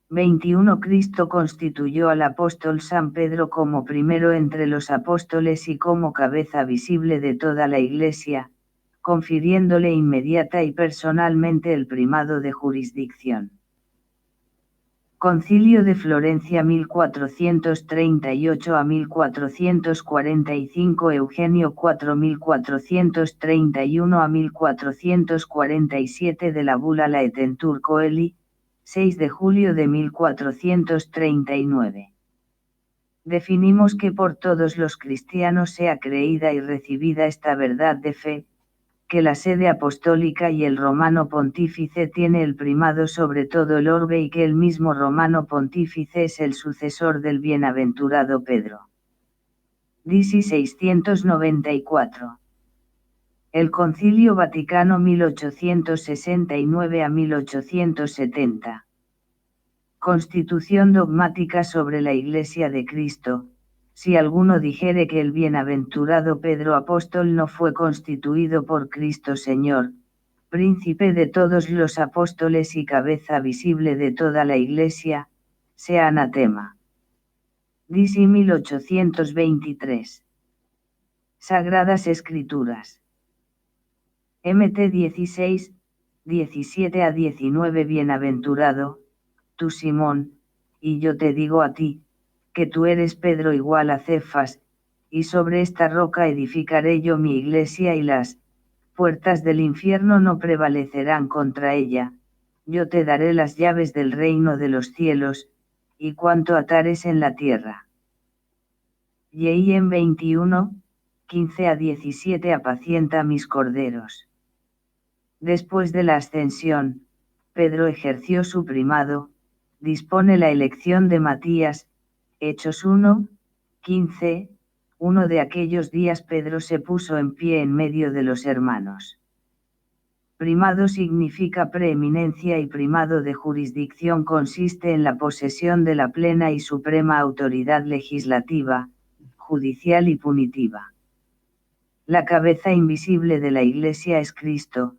21 Cristo constituyó al apóstol San Pedro como primero entre los apóstoles y como cabeza visible de toda la Iglesia, confiriéndole inmediata y personalmente el primado de jurisdicción. Concilio de Florencia 1438 a 1445 Eugenio 4431 a 1447 de la Bula Laetentur Coeli, 6 de julio de 1439. Definimos que por todos los cristianos sea creída y recibida esta verdad de fe, que la sede apostólica y el romano pontífice tiene el primado sobre todo el orbe y que el mismo romano pontífice es el sucesor del bienaventurado Pedro. Disi 694. El Concilio Vaticano 1869 a 1870. Constitución dogmática sobre la Iglesia de Cristo. Si alguno dijere que el bienaventurado Pedro apóstol no fue constituido por Cristo Señor, príncipe de todos los apóstoles y cabeza visible de toda la Iglesia, sea anatema. Disi 1823. Sagradas Escrituras. Mt 16, 17 a 19 Bienaventurado, tú Simón, y yo te digo a ti, que tú eres Pedro igual a Cefas, y sobre esta roca edificaré yo mi iglesia y las puertas del infierno no prevalecerán contra ella, yo te daré las llaves del reino de los cielos, y cuanto atares en la tierra. Y en 21, 15 a 17 apacienta mis corderos. Después de la ascensión, Pedro ejerció su primado, dispone la elección de Matías, Hechos 1, 15, uno de aquellos días Pedro se puso en pie en medio de los hermanos. Primado significa preeminencia y primado de jurisdicción consiste en la posesión de la plena y suprema autoridad legislativa, judicial y punitiva. La cabeza invisible de la Iglesia es Cristo,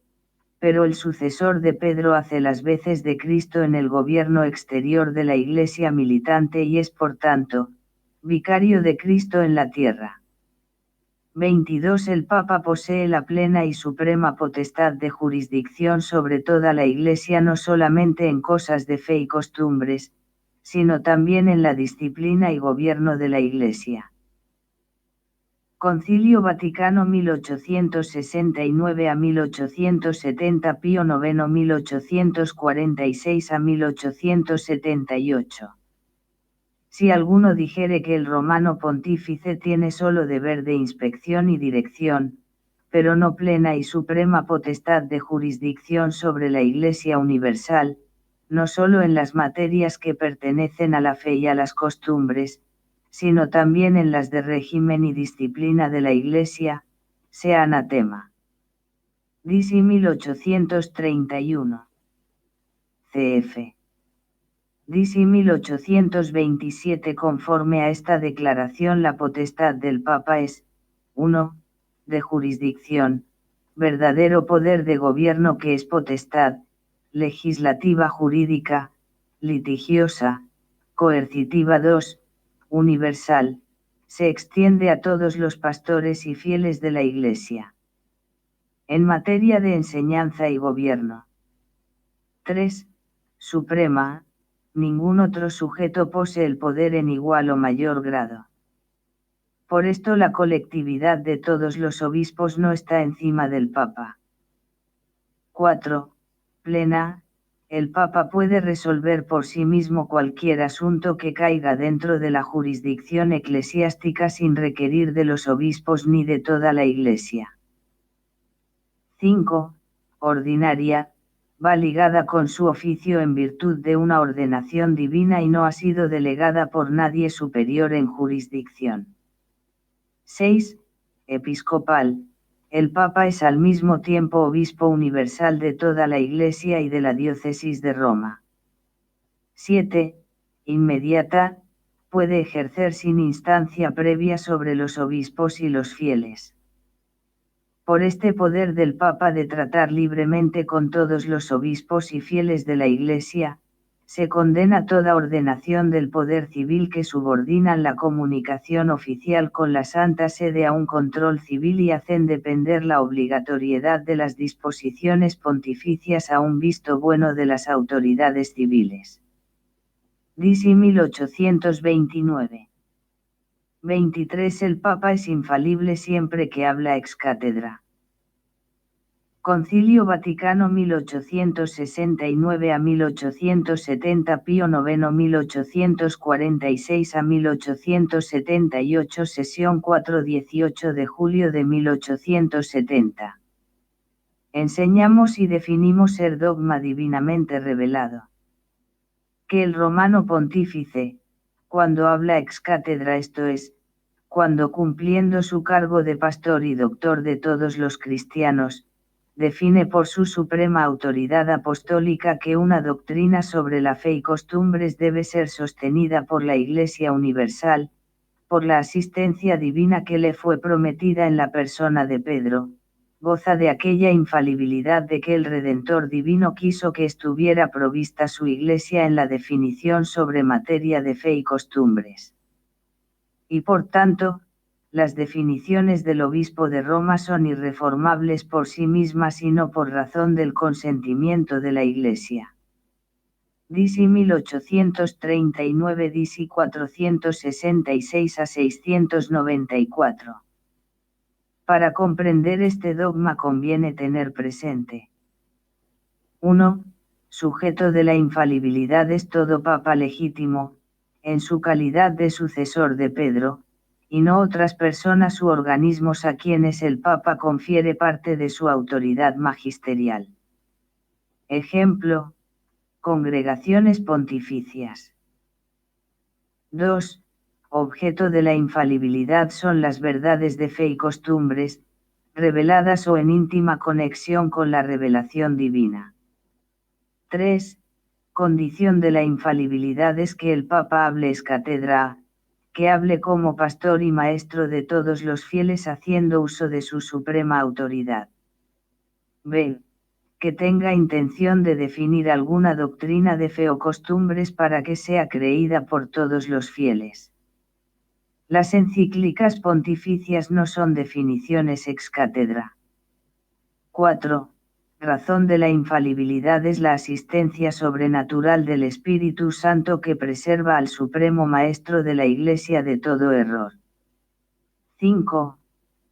pero el sucesor de Pedro hace las veces de Cristo en el gobierno exterior de la Iglesia militante y es por tanto, vicario de Cristo en la tierra. 22 El Papa posee la plena y suprema potestad de jurisdicción sobre toda la Iglesia no solamente en cosas de fe y costumbres, sino también en la disciplina y gobierno de la Iglesia. Concilio Vaticano 1869 a 1870 Pío IX 1846 a 1878. Si alguno dijere que el romano pontífice tiene solo deber de inspección y dirección, pero no plena y suprema potestad de jurisdicción sobre la Iglesia universal, no solo en las materias que pertenecen a la fe y a las costumbres, sino también en las de régimen y disciplina de la Iglesia, sea anatema. Disi 1831. Cf. Disi 1827. Conforme a esta declaración la potestad del Papa es, 1. De jurisdicción, verdadero poder de gobierno que es potestad, legislativa jurídica, litigiosa, coercitiva 2. Universal, se extiende a todos los pastores y fieles de la Iglesia. En materia de enseñanza y gobierno. 3. Suprema, ningún otro sujeto posee el poder en igual o mayor grado. Por esto la colectividad de todos los obispos no está encima del Papa. 4. Plena, el Papa puede resolver por sí mismo cualquier asunto que caiga dentro de la jurisdicción eclesiástica sin requerir de los obispos ni de toda la Iglesia. 5. Ordinaria, va ligada con su oficio en virtud de una ordenación divina y no ha sido delegada por nadie superior en jurisdicción. 6. Episcopal. El Papa es al mismo tiempo obispo universal de toda la Iglesia y de la diócesis de Roma. 7. Inmediata, puede ejercer sin instancia previa sobre los obispos y los fieles. Por este poder del Papa de tratar libremente con todos los obispos y fieles de la Iglesia, se condena toda ordenación del poder civil que subordinan la comunicación oficial con la Santa Sede a un control civil y hacen depender la obligatoriedad de las disposiciones pontificias a un visto bueno de las autoridades civiles. DC 1829. 23. El Papa es infalible siempre que habla ex cátedra. Concilio Vaticano 1869 a 1870. Pío IX 1846 a 1878. Sesión 4, 18 de julio de 1870. Enseñamos y definimos ser dogma divinamente revelado. Que el romano pontífice, cuando habla ex cátedra, esto es, cuando cumpliendo su cargo de pastor y doctor de todos los cristianos, define por su suprema autoridad apostólica que una doctrina sobre la fe y costumbres debe ser sostenida por la Iglesia universal, por la asistencia divina que le fue prometida en la persona de Pedro, goza de aquella infalibilidad de que el Redentor divino quiso que estuviera provista su Iglesia en la definición sobre materia de fe y costumbres. Y por tanto, las definiciones del obispo de Roma son irreformables por sí mismas y no por razón del consentimiento de la Iglesia. DC 1839, DC 466 a 694. Para comprender este dogma conviene tener presente: 1. Sujeto de la infalibilidad es todo papa legítimo, en su calidad de sucesor de Pedro, y no otras personas u organismos a quienes el Papa confiere parte de su autoridad magisterial. Ejemplo: congregaciones pontificias. 2. Objeto de la infalibilidad son las verdades de fe y costumbres, reveladas o en íntima conexión con la revelación divina. 3. Condición de la infalibilidad es que el Papa hable ex cátedra, que hable como pastor y maestro de todos los fieles haciendo uso de su suprema autoridad. B. Que tenga intención de definir alguna doctrina de fe o costumbres para que sea creída por todos los fieles. Las encíclicas pontificias no son definiciones ex cátedra. 4. Razón de la infalibilidad es la asistencia sobrenatural del Espíritu Santo que preserva al Supremo Maestro de la Iglesia de todo error. 5.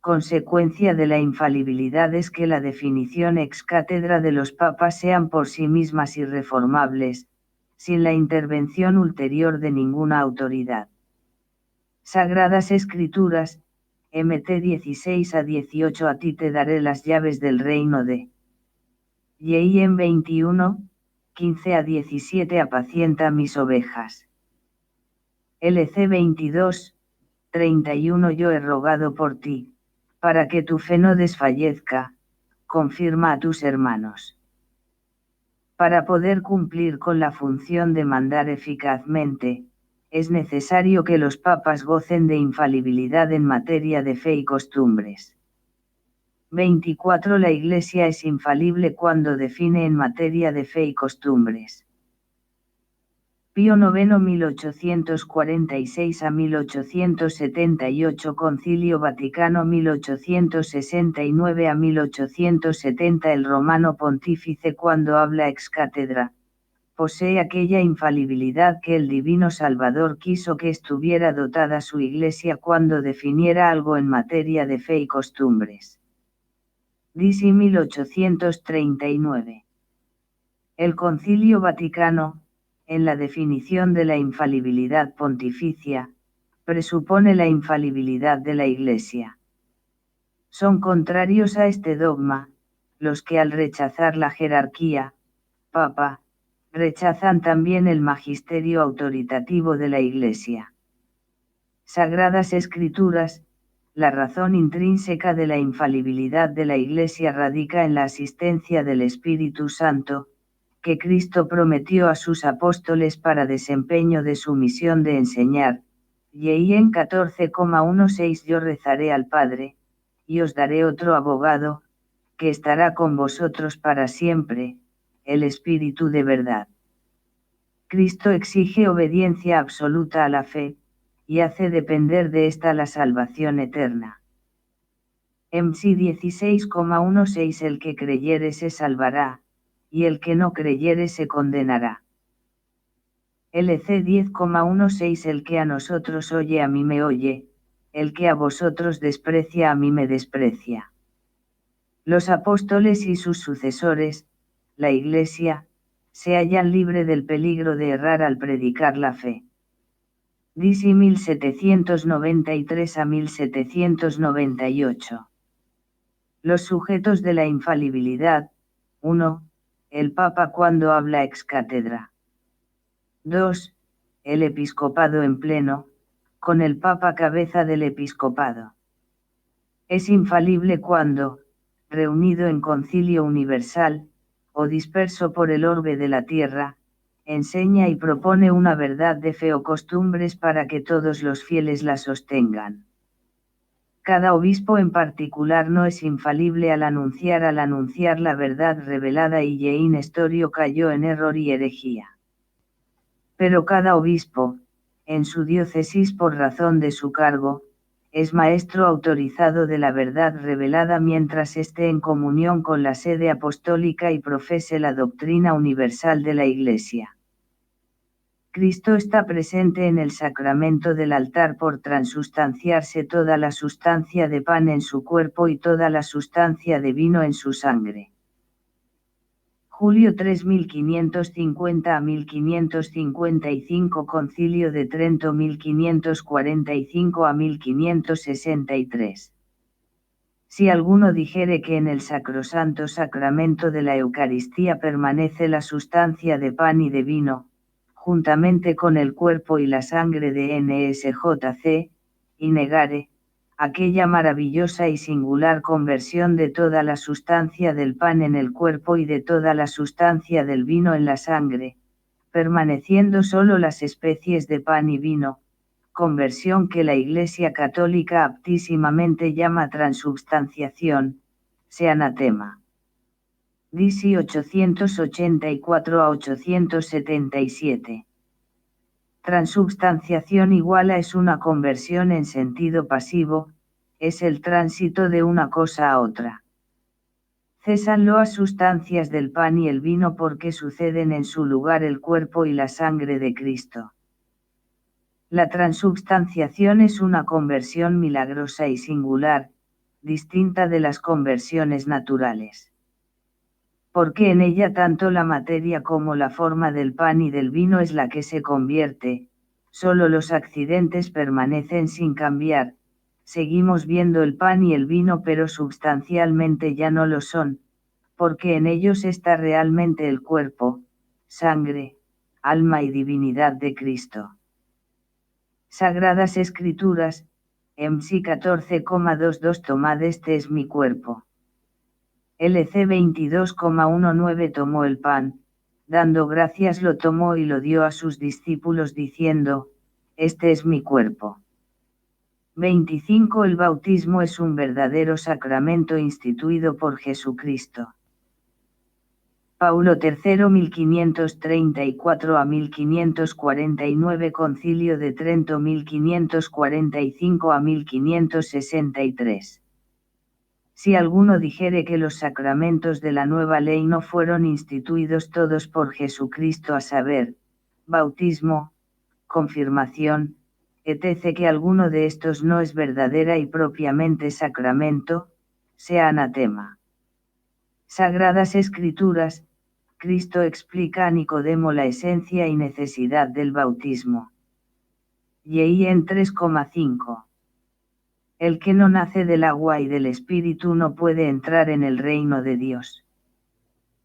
Consecuencia de la infalibilidad es que la definición ex cátedra de los papas sean por sí mismas irreformables, sin la intervención ulterior de ninguna autoridad. Sagradas Escrituras, MT 16 a 18. A ti te daré las llaves del reino de J.I.M. 21, 15 a 17. Apacienta mis ovejas. LC 22, 31. Yo he rogado por ti, para que tu fe no desfallezca, confirma a tus hermanos. Para poder cumplir con la función de mandar eficazmente, es necesario que los papas gocen de infalibilidad en materia de fe y costumbres. 24. La Iglesia es infalible cuando define en materia de fe y costumbres. Pío IX 1846 a 1878. Concilio Vaticano 1869 a 1870. El romano pontífice cuando habla ex cátedra, posee aquella infalibilidad que el divino Salvador quiso que estuviera dotada su Iglesia cuando definiera algo en materia de fe y costumbres. DC 1839. El Concilio Vaticano, en la definición de la infalibilidad pontificia, presupone la infalibilidad de la Iglesia. Son contrarios a este dogma, los que al rechazar la jerarquía, Papa, rechazan también el magisterio autoritativo de la Iglesia. Sagradas Escrituras, la razón intrínseca de la infalibilidad de la Iglesia radica en la asistencia del Espíritu Santo, que Cristo prometió a sus apóstoles para desempeño de su misión de enseñar. Y en 14,16 yo rezaré al Padre, y os daré otro abogado, que estará con vosotros para siempre, el Espíritu de verdad. Cristo exige obediencia absoluta a la fe, y hace depender de esta la salvación eterna. MC 16,16 El que creyere se salvará, y el que no creyere se condenará. LC 10,16 El que a nosotros oye a mí me oye, el que a vosotros desprecia a mí me desprecia. Los apóstoles y sus sucesores, la Iglesia, se hallan libre del peligro de errar al predicar la fe. DC 1793 a 1798. Los sujetos de la infalibilidad. 1. El Papa cuando habla ex cátedra. 2. El episcopado en pleno, con el Papa cabeza del episcopado. Es infalible cuando, reunido en concilio universal, o disperso por el orbe de la tierra, enseña y propone una verdad de fe o costumbres para que todos los fieles la sostengan. Cada obispo en particular no es infalible al anunciar la verdad revelada y in historia cayó en error y herejía. Pero cada obispo, en su diócesis por razón de su cargo, es maestro autorizado de la verdad revelada mientras esté en comunión con la sede apostólica y profese la doctrina universal de la Iglesia. Cristo está presente en el sacramento del altar por transustanciarse toda la sustancia de pan en su cuerpo y toda la sustancia de vino en su sangre. Julio 3 1550 a 1555 Concilio de Trento 1545 a 1563. Si alguno dijere que en el sacrosanto sacramento de la Eucaristía permanece la sustancia de pan y de vino, juntamente con el cuerpo y la sangre de NSJC, y negare, aquella maravillosa y singular conversión de toda la sustancia del pan en el cuerpo y de toda la sustancia del vino en la sangre, permaneciendo solo las especies de pan y vino, conversión que la Iglesia Católica aptísimamente llama transubstanciación, se anatema. DC 884 a 877. Transubstanciación iguala es una conversión en sentido pasivo, es el tránsito de una cosa a otra. Cesan las sustancias del pan y el vino porque suceden en su lugar el cuerpo y la sangre de Cristo. La transubstanciación es una conversión milagrosa y singular, distinta de las conversiones naturales. Porque en ella tanto la materia como la forma del pan y del vino es la que se convierte, solo los accidentes permanecen sin cambiar, seguimos viendo el pan y el vino pero substancialmente ya no lo son, porque en ellos está realmente el cuerpo, sangre, alma y divinidad de Cristo. Sagradas Escrituras, MC 14,22 Tomad este es mi cuerpo. LC 22,19 Tomó el pan, dando gracias lo tomó y lo dio a sus discípulos diciendo, este es mi cuerpo. 25 El bautismo es un verdadero sacramento instituido por Jesucristo. Paulo III 1534 a 1549 Concilio de Trento 1545 a 1563. Si alguno dijere que los sacramentos de la nueva ley no fueron instituidos todos por Jesucristo a saber, bautismo, confirmación, etc. que alguno de estos no es verdadera y propiamente sacramento, sea anatema. Sagradas Escrituras, Cristo explica a Nicodemo la esencia y necesidad del bautismo. Y en 3,5. El que no nace del agua y del Espíritu no puede entrar en el reino de Dios.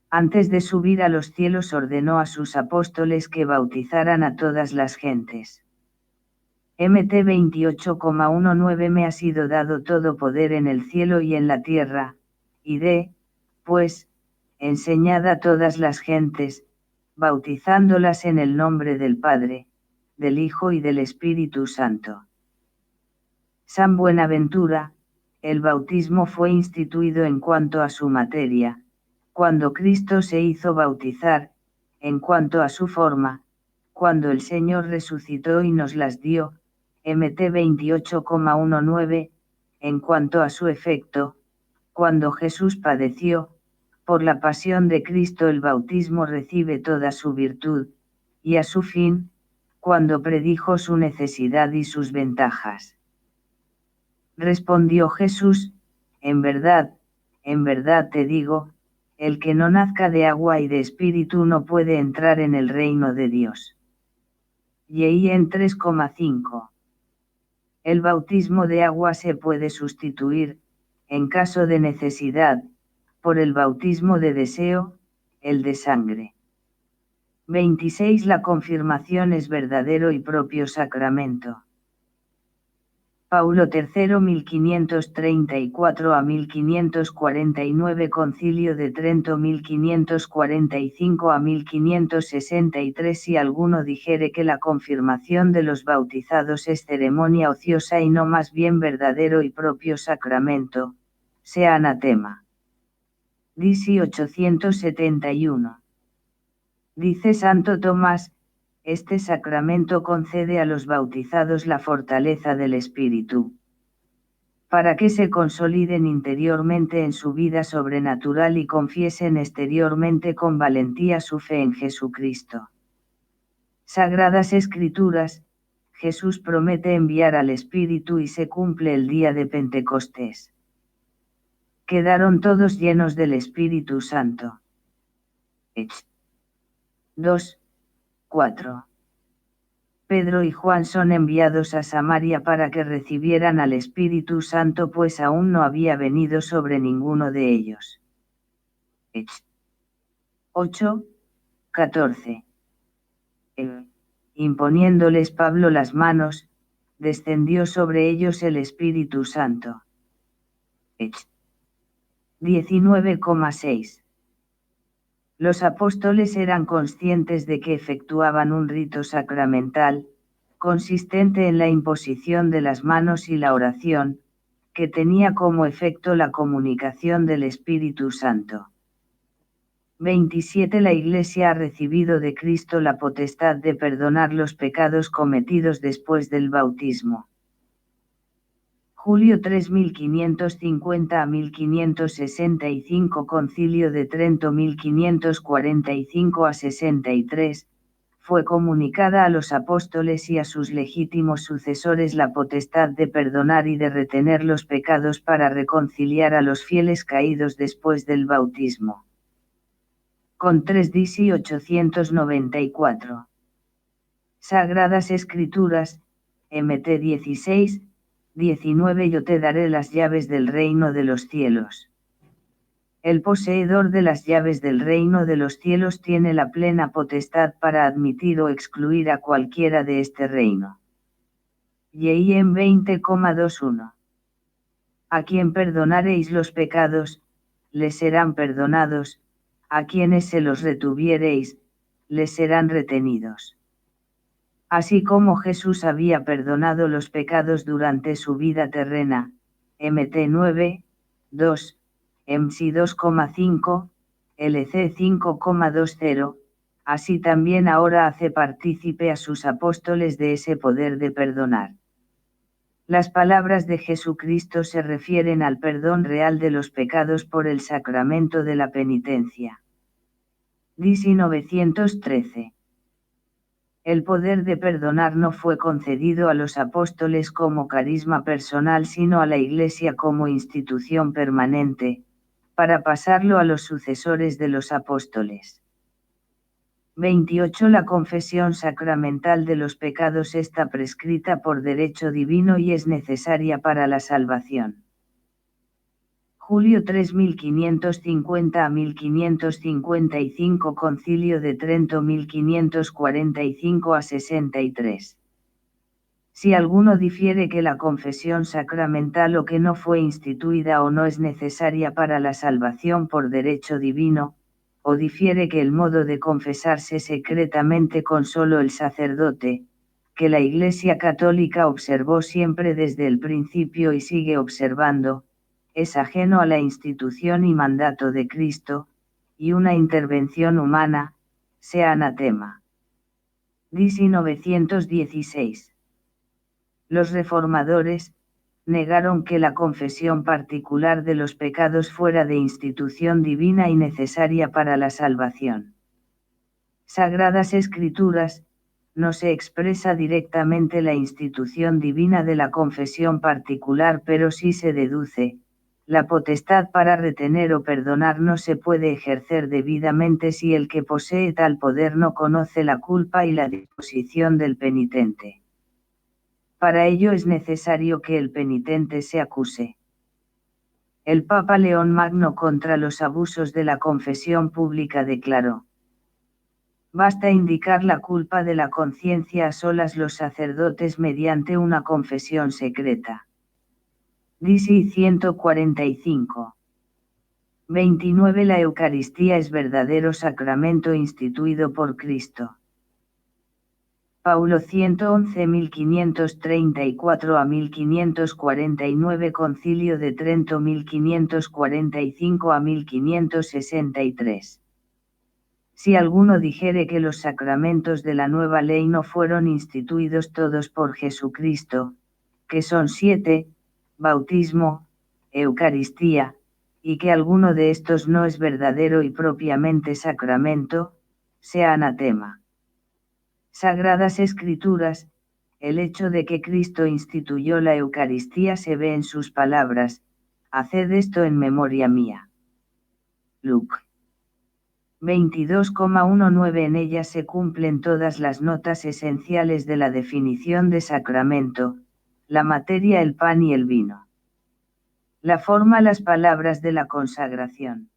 Antes de subir a los cielos ordenó a sus apóstoles que bautizaran a todas las gentes. MT 28,19 Me ha sido dado todo poder en el cielo y en la tierra, y pues, enseñad a todas las gentes, bautizándolas en el nombre del Padre, del Hijo y del Espíritu Santo. San Buenaventura, el bautismo fue instituido en cuanto a su materia, cuando Cristo se hizo bautizar, en cuanto a su forma, cuando el Señor resucitó y nos las dio, MT 28,19, en cuanto a su efecto, cuando Jesús padeció, por la pasión de Cristo el bautismo recibe toda su virtud, y a su fin, cuando predijo su necesidad y sus ventajas. Respondió Jesús, en verdad te digo, el que no nazca de agua y de espíritu no puede entrar en el reino de Dios. Y en 3,5. El bautismo de agua se puede sustituir, en caso de necesidad, por el bautismo de deseo, el de sangre. 26. La confirmación es verdadero y propio sacramento. Paulo III 1534 a 1549 Concilio de Trento 1545 a 1563 Si alguno dijere que la confirmación de los bautizados es ceremonia ociosa y no más bien verdadero y propio sacramento, sea anatema. Disi 871. Dice Santo Tomás, este sacramento concede a los bautizados la fortaleza del Espíritu, para que se consoliden interiormente en su vida sobrenatural y confiesen exteriormente con valentía su fe en Jesucristo. Sagradas Escrituras, Jesús promete enviar al Espíritu y se cumple el día de Pentecostés. Quedaron todos llenos del Espíritu Santo. Hechos 2:4. Pedro y Juan son enviados a Samaria para que recibieran al Espíritu Santo pues aún no había venido sobre ninguno de ellos. Hechos 8:14. Imponiéndoles Pablo las manos, descendió sobre ellos el Espíritu Santo. Hechos 19,6. Los apóstoles eran conscientes de que efectuaban un rito sacramental, consistente en la imposición de las manos y la oración, que tenía como efecto la comunicación del Espíritu Santo. 27. La Iglesia ha recibido de Cristo la potestad de perdonar los pecados cometidos después del bautismo. Julio 3 1550 a 1565 Concilio de Trento 1545 a 63, fue comunicada a los apóstoles y a sus legítimos sucesores la potestad de perdonar y de retener los pecados para reconciliar a los fieles caídos después del bautismo. Con 3 Disi 894. Sagradas Escrituras, MT 16, 19 Yo te daré las llaves del reino de los cielos. El poseedor de las llaves del reino de los cielos tiene la plena potestad para admitir o excluir a cualquiera de este reino. Y en 20,21. A quien perdonareis los pecados, les serán perdonados, a quienes se los retuviereis, les serán retenidos. Así como Jesús había perdonado los pecados durante su vida terrena, MT 9, 2, MC 2,5, LC 5,20, así también ahora hace partícipe a sus apóstoles de ese poder de perdonar. Las palabras de Jesucristo se refieren al perdón real de los pecados por el sacramento de la penitencia. Disi 913. El poder de perdonar no fue concedido a los apóstoles como carisma personal sino a la Iglesia como institución permanente, para pasarlo a los sucesores de los apóstoles. 28. La confesión sacramental de los pecados está prescrita por derecho divino y es necesaria para la salvación. Julio 3 1550 a 1555 Concilio de Trento 1545 a 63. Si alguno difiere que la confesión sacramental o que no fue instituida o no es necesaria para la salvación por derecho divino, o difiere que el modo de confesarse secretamente con solo el sacerdote, que la Iglesia Católica observó siempre desde el principio y sigue observando, es ajeno a la institución y mandato de Cristo, y una intervención humana, sea anatema. Disi 916. Los reformadores, negaron que la confesión particular de los pecados fuera de institución divina y necesaria para la salvación. Sagradas Escrituras, no se expresa directamente la institución divina de la confesión particular, pero sí se deduce, la potestad para retener o perdonar no se puede ejercer debidamente si el que posee tal poder no conoce la culpa y la disposición del penitente. Para ello es necesario que el penitente se acuse. El Papa León Magno contra los abusos de la confesión pública declaró: basta indicar la culpa de la conciencia a solas los sacerdotes mediante una confesión secreta. DC 145. 29. La Eucaristía es verdadero sacramento instituido por Cristo. Paulo 111 1534 a 1549 Concilio de Trento 1545 a 1563. Si alguno dijere que los sacramentos de la nueva ley no fueron instituidos todos por Jesucristo, que son 7, bautismo, Eucaristía, y que alguno de estos no es verdadero y propiamente sacramento, sea anatema. Sagradas Escrituras, el hecho de que Cristo instituyó la Eucaristía se ve en sus palabras: haced esto en memoria mía. Luc 22,19. En ella se cumplen todas las notas esenciales de la definición de sacramento, la materia, el pan y el vino. La forma, las palabras de la consagración.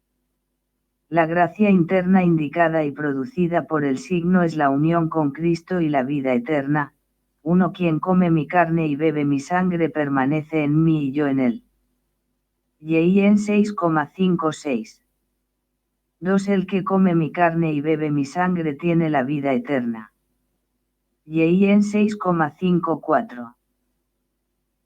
La gracia interna indicada y producida por el signo es la unión con Cristo y la vida eterna. Uno: quien come mi carne y bebe mi sangre permanece en mí y yo en él. J.I.N. 6,56. 2. El que come mi carne y bebe mi sangre tiene la vida eterna. J.I.N. 6,54.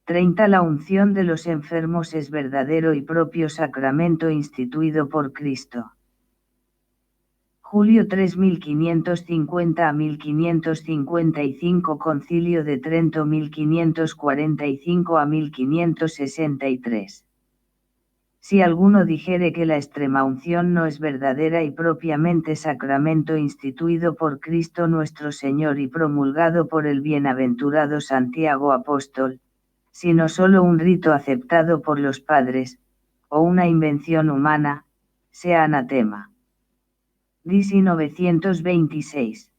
30. La unción de los enfermos es verdadero y propio sacramento instituido por Cristo. Julio 3 1550 a 1555 Concilio de Trento 1545 a 1563. Si alguno dijere que la extremaunción no es verdadera y propiamente sacramento instituido por Cristo nuestro Señor y promulgado por el bienaventurado Santiago Apóstol, sino solo un rito aceptado por los padres, o una invención humana, sea anatema. DC 926.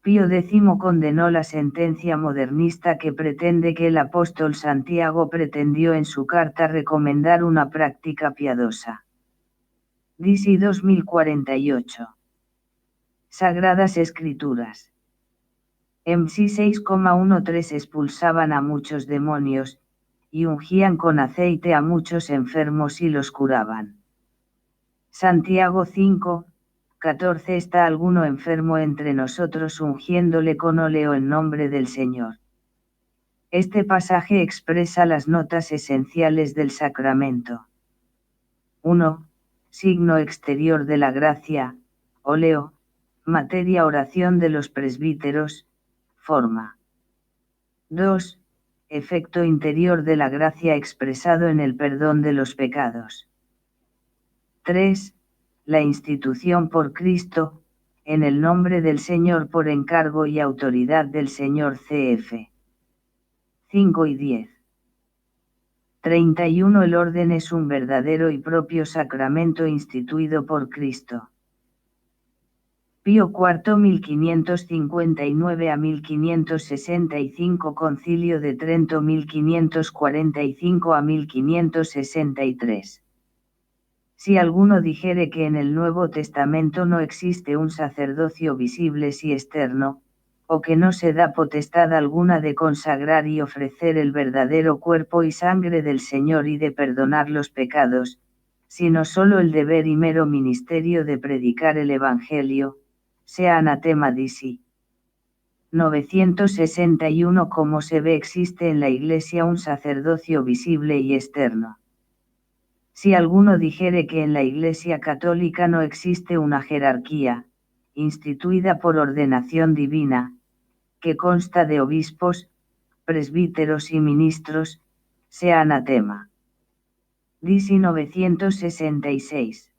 Pío X condenó la sentencia modernista que pretende que el apóstol Santiago pretendió en su carta recomendar una práctica piadosa. DC 2048. Sagradas Escrituras. MC 6,13 expulsaban a muchos demonios, y ungían con aceite a muchos enfermos y los curaban. Santiago 5, 14. ¿Está alguno enfermo entre nosotros ungiéndole con óleo en nombre del Señor? Este pasaje expresa las notas esenciales del sacramento. 1. Signo exterior de la gracia, óleo, materia, oración de los presbíteros, forma. 2. Efecto interior de la gracia expresado en el perdón de los pecados. 3. La institución por Cristo, en el nombre del Señor por encargo y autoridad del Señor cf. 5 y 10. 31. El orden es un verdadero y propio sacramento instituido por Cristo. Pío IV 1559 a 1565 Concilio de Trento 1545 a 1563. Si alguno dijere que en el Nuevo Testamento no existe un sacerdocio visible y externo, o que no se da potestad alguna de consagrar y ofrecer el verdadero cuerpo y sangre del Señor y de perdonar los pecados, sino solo el deber y mero ministerio de predicar el Evangelio, sea anatema. DC 961. Como se ve, existe en la Iglesia un sacerdocio visible y externo. Si alguno dijere que en la Iglesia católica no existe una jerarquía, instituida por ordenación divina, que consta de obispos, presbíteros y ministros, sea anatema. DC 966.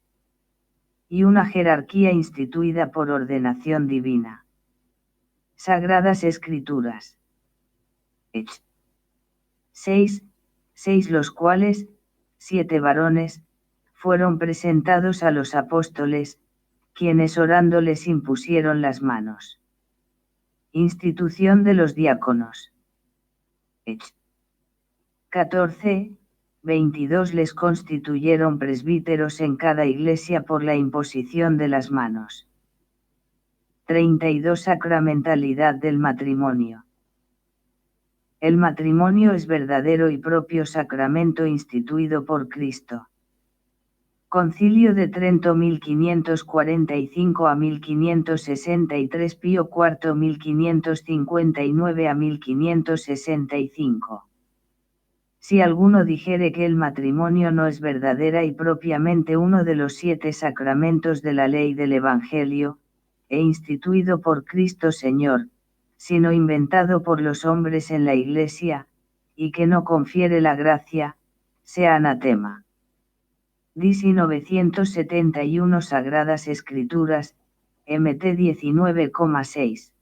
Y una jerarquía instituida por ordenación divina. Sagradas Escrituras. Hechos 6, los cuales, 7 varones, fueron presentados a los apóstoles, quienes orando les impusieron las manos. Institución de los diáconos. Hechos 14, 22 les constituyeron presbíteros en cada iglesia por la imposición de las manos. 32 Sacramentalidad del matrimonio. El matrimonio es verdadero y propio sacramento instituido por Cristo. Concilio de Trento 1545 a 1563, Pío IV 1559 a 1565. Si alguno dijere que el matrimonio no es verdadera y propiamente uno de los 7 sacramentos de la ley del Evangelio, e instituido por Cristo Señor, sino inventado por los hombres en la Iglesia, y que no confiere la gracia, sea anatema. Disi 971 Sagradas Escrituras, MT 19,6.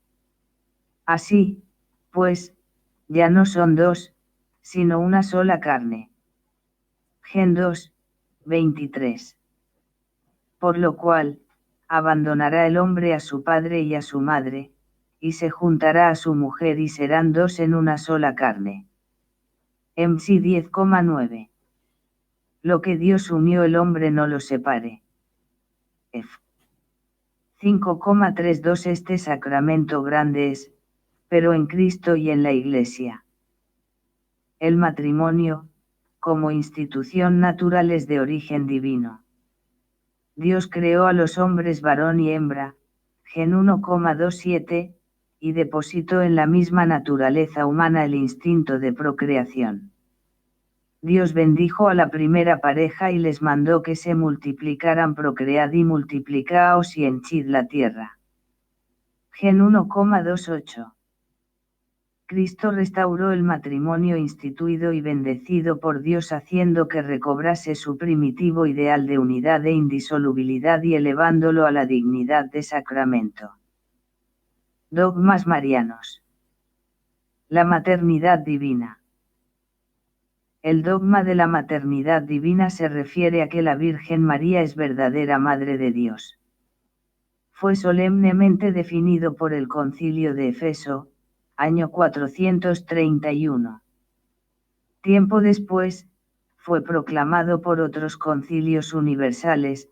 Así, pues, ya no son 2, sino una sola carne. Gen 2, 23. Por lo cual, abandonará el hombre a su padre y a su madre, y se juntará a su mujer y serán 2 en una sola carne. MC 10,9. Lo que Dios unió el hombre no lo separe. F. 5,32 Este sacramento grande es, pero en Cristo y en la Iglesia. El matrimonio, como institución natural, es de origen divino. Dios creó a los hombres varón y hembra, Gen 1,27, y depositó en la misma naturaleza humana el instinto de procreación. Dios bendijo a la primera pareja y les mandó que se multiplicaran, procread y multiplicaos y henchid la tierra. Gen 1,28. Cristo restauró el matrimonio instituido y bendecido por Dios, haciendo que recobrase su primitivo ideal de unidad e indisolubilidad y elevándolo a la dignidad de sacramento. Dogmas marianos. La maternidad divina. El dogma de la maternidad divina se refiere a que la Virgen María es verdadera Madre de Dios. Fue solemnemente definido por el Concilio de Efeso, año 431. Tiempo después, fue proclamado por otros concilios universales,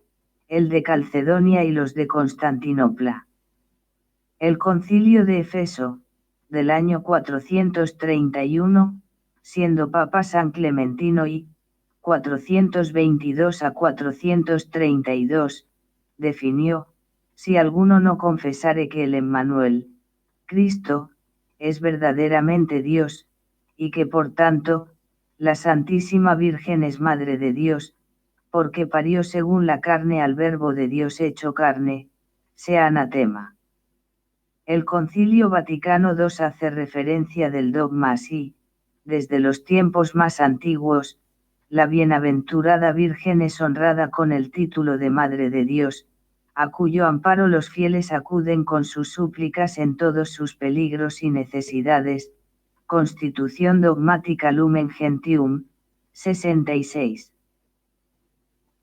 el de Calcedonia y los de Constantinopla. El Concilio de Efeso, del año 431, siendo Papa San Clementino y, 422 a 432, definió: si alguno no confesare que el Emmanuel, Cristo, es verdaderamente Dios, y que por tanto, la Santísima Virgen es Madre de Dios, porque parió según la carne al Verbo de Dios hecho carne, sea anatema. El Concilio Vaticano II hace referencia del dogma así: desde los tiempos más antiguos, la bienaventurada Virgen es honrada con el título de Madre de Dios, a cuyo amparo los fieles acuden con sus súplicas en todos sus peligros y necesidades. Constitución Dogmática Lumen Gentium, 66.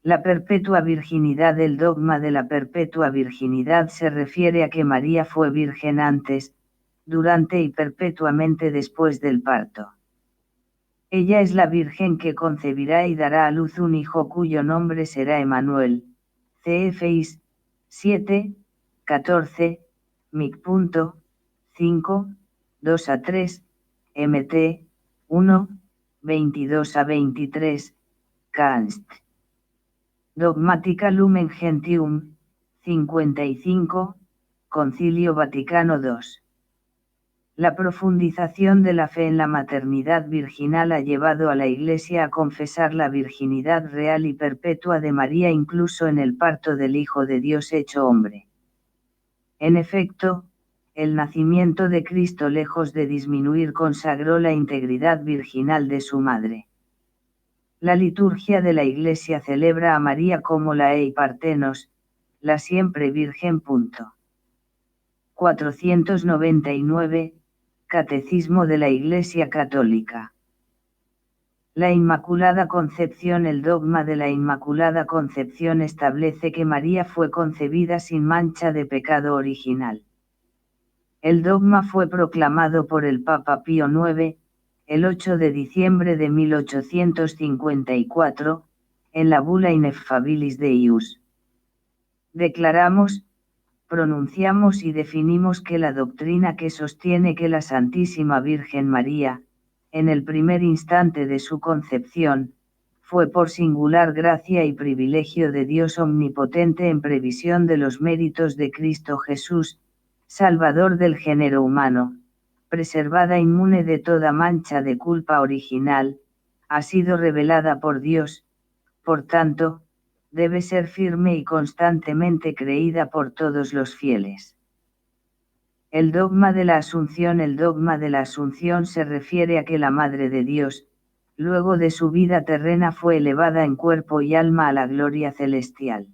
La perpetua virginidad. El dogma de la perpetua virginidad se refiere a que María fue virgen antes, durante y perpetuamente después del parto. Ella es la Virgen que concebirá y dará a luz un hijo cuyo nombre será Emmanuel. CFIs 7, 14, Mic.5, 2 a 3, MT 1, 22 a 23, Canst. Dogmática Lumen Gentium, 55, Concilio Vaticano II. La profundización de la fe en la maternidad virginal ha llevado a la Iglesia a confesar la virginidad real y perpetua de María incluso en el parto del Hijo de Dios hecho hombre. En efecto, el nacimiento de Cristo, lejos de disminuir, consagró la integridad virginal de su madre. La liturgia de la Iglesia celebra a María como la Ei Partenos, la siempre Virgen. 499, Catecismo de la Iglesia Católica. La Inmaculada Concepción. El dogma de la Inmaculada Concepción establece que María fue concebida sin mancha de pecado original. El dogma fue proclamado por el Papa Pío IX, el 8 de diciembre de 1854, en la Bula Ineffabilis Deius. Declaramos, pronunciamos y definimos que la doctrina que sostiene que la Santísima Virgen María, en el primer instante de su concepción, fue por singular gracia y privilegio de Dios omnipotente en previsión de los méritos de Cristo Jesús, Salvador del género humano, preservada inmune de toda mancha de culpa original, ha sido revelada por Dios, por tanto, debe ser firme y constantemente creída por todos los fieles. El dogma de la Asunción. El dogma de la Asunción se refiere a que la Madre de Dios, luego de su vida terrena, fue elevada en cuerpo y alma a la gloria celestial.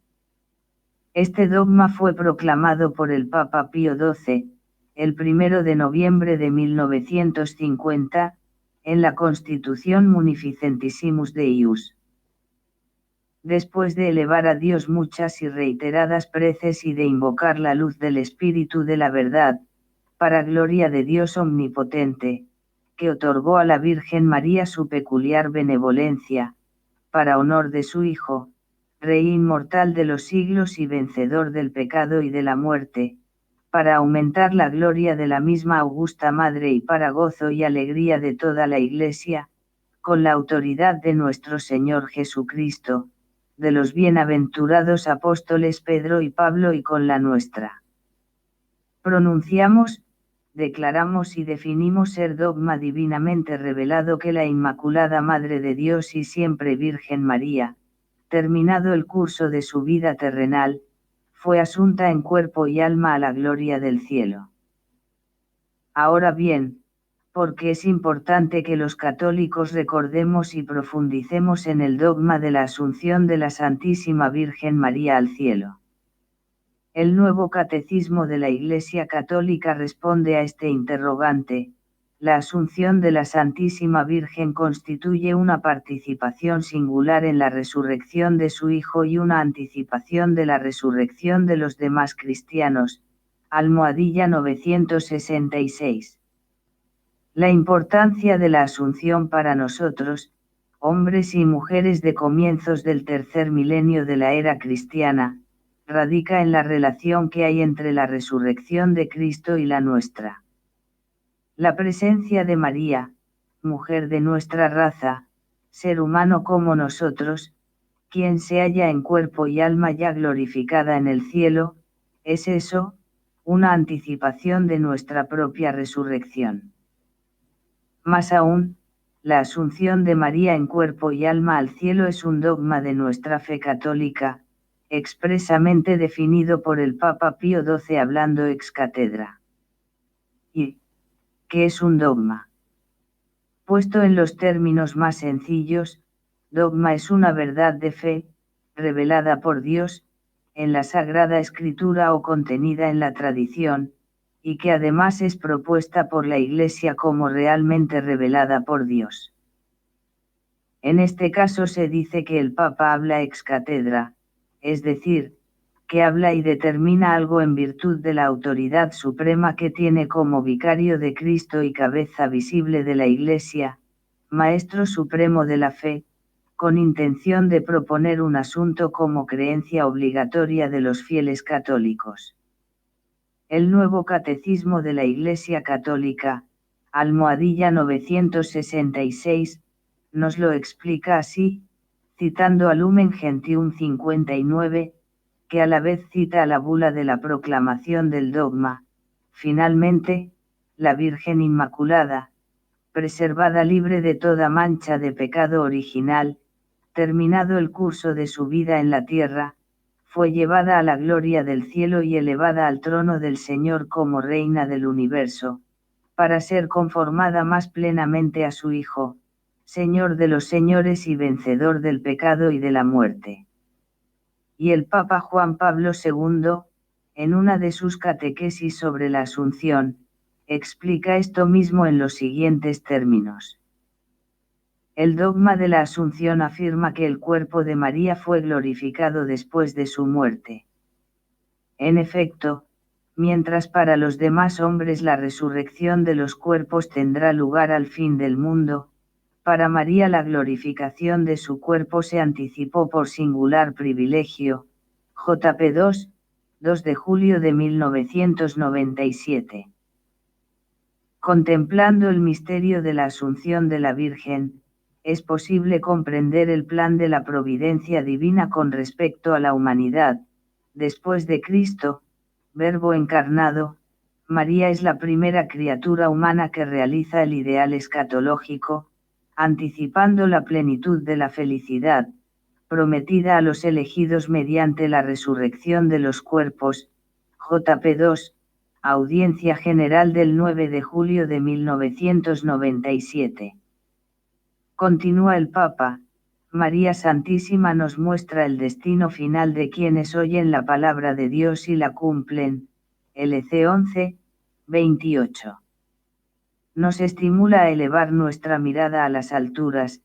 Este dogma fue proclamado por el Papa Pío XII, el 1 de noviembre de 1950, en la Constitución Munificentissimus Deius. Después de elevar a Dios muchas y reiteradas preces y de invocar la luz del Espíritu de la verdad, para gloria de Dios omnipotente, que otorgó a la Virgen María su peculiar benevolencia, para honor de su Hijo, Rey inmortal de los siglos y vencedor del pecado y de la muerte, para aumentar la gloria de la misma augusta Madre y para gozo y alegría de toda la Iglesia, con la autoridad de nuestro Señor Jesucristo, de los bienaventurados apóstoles Pedro y Pablo y con la nuestra. Pronunciamos, declaramos y definimos ser dogma divinamente revelado que la Inmaculada Madre de Dios y siempre Virgen María, terminado el curso de su vida terrenal, fue asunta en cuerpo y alma a la gloria del cielo. Ahora bien, porque es importante que los católicos recordemos y profundicemos en el dogma de la Asunción de la Santísima Virgen María al cielo. El nuevo Catecismo de la Iglesia Católica responde a este interrogante. La Asunción de la Santísima Virgen constituye una participación singular en la resurrección de su Hijo y una anticipación de la resurrección de los demás cristianos. Almohadilla 966. La importancia de la Asunción para nosotros, hombres y mujeres de comienzos del tercer milenio de la era cristiana, radica en la relación que hay entre la resurrección de Cristo y la nuestra. La presencia de María, mujer de nuestra raza, ser humano como nosotros, quien se halla en cuerpo y alma ya glorificada en el cielo, es eso, una anticipación de nuestra propia resurrección. Más aún, la asunción de María en cuerpo y alma al cielo es un dogma de nuestra fe católica, expresamente definido por el Papa Pío XII hablando ex cátedra. ¿Y qué es un dogma? Puesto en los términos más sencillos, dogma es una verdad de fe, revelada por Dios, en la Sagrada Escritura o contenida en la tradición, y que además es propuesta por la Iglesia como realmente revelada por Dios. En este caso se dice que el Papa habla ex cátedra, es decir, que habla y determina algo en virtud de la autoridad suprema que tiene como vicario de Cristo y cabeza visible de la Iglesia, Maestro Supremo de la Fe, con intención de proponer un asunto como creencia obligatoria de los fieles católicos. El nuevo Catecismo de la Iglesia Católica, almohadilla 966, nos lo explica así, citando a Lumen Gentium 59, que a la vez cita a la bula de la proclamación del dogma. Finalmente, la Virgen Inmaculada, preservada libre de toda mancha de pecado original, terminado el curso de su vida en la tierra, fue llevada a la gloria del cielo y elevada al trono del Señor como Reina del universo, para ser conformada más plenamente a su Hijo, Señor de los señores y vencedor del pecado y de la muerte. Y el Papa Juan Pablo II, en una de sus catequesis sobre la Asunción, explica esto mismo en los siguientes términos. El dogma de la Asunción afirma que el cuerpo de María fue glorificado después de su muerte. En efecto, mientras para los demás hombres la resurrección de los cuerpos tendrá lugar al fin del mundo, para María la glorificación de su cuerpo se anticipó por singular privilegio. J.P. 2 de julio de 1997. Contemplando el misterio de la Asunción de la Virgen, es posible comprender el plan de la providencia divina con respecto a la humanidad. Después de Cristo, Verbo encarnado, María es la primera criatura humana que realiza el ideal escatológico, anticipando la plenitud de la felicidad, prometida a los elegidos mediante la resurrección de los cuerpos. J.P. 2, Audiencia General del 9 de julio de 1997. Continúa el Papa, María Santísima nos muestra el destino final de quienes oyen la palabra de Dios y la cumplen. LC 11, 28. Nos estimula a elevar nuestra mirada a las alturas,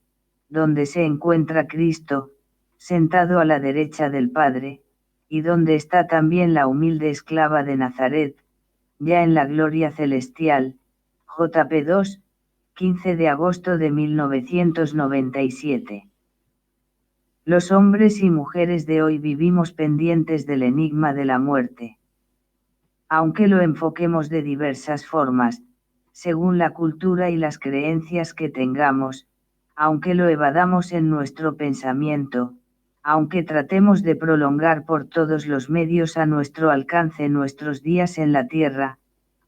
donde se encuentra Cristo, sentado a la derecha del Padre, y donde está también la humilde esclava de Nazaret, ya en la gloria celestial. J.P. 2, 15 de agosto de 1997. Los hombres y mujeres de hoy vivimos pendientes del enigma de la muerte. Aunque lo enfoquemos de diversas formas, según la cultura y las creencias que tengamos, aunque lo evadamos en nuestro pensamiento, aunque tratemos de prolongar por todos los medios a nuestro alcance nuestros días en la tierra,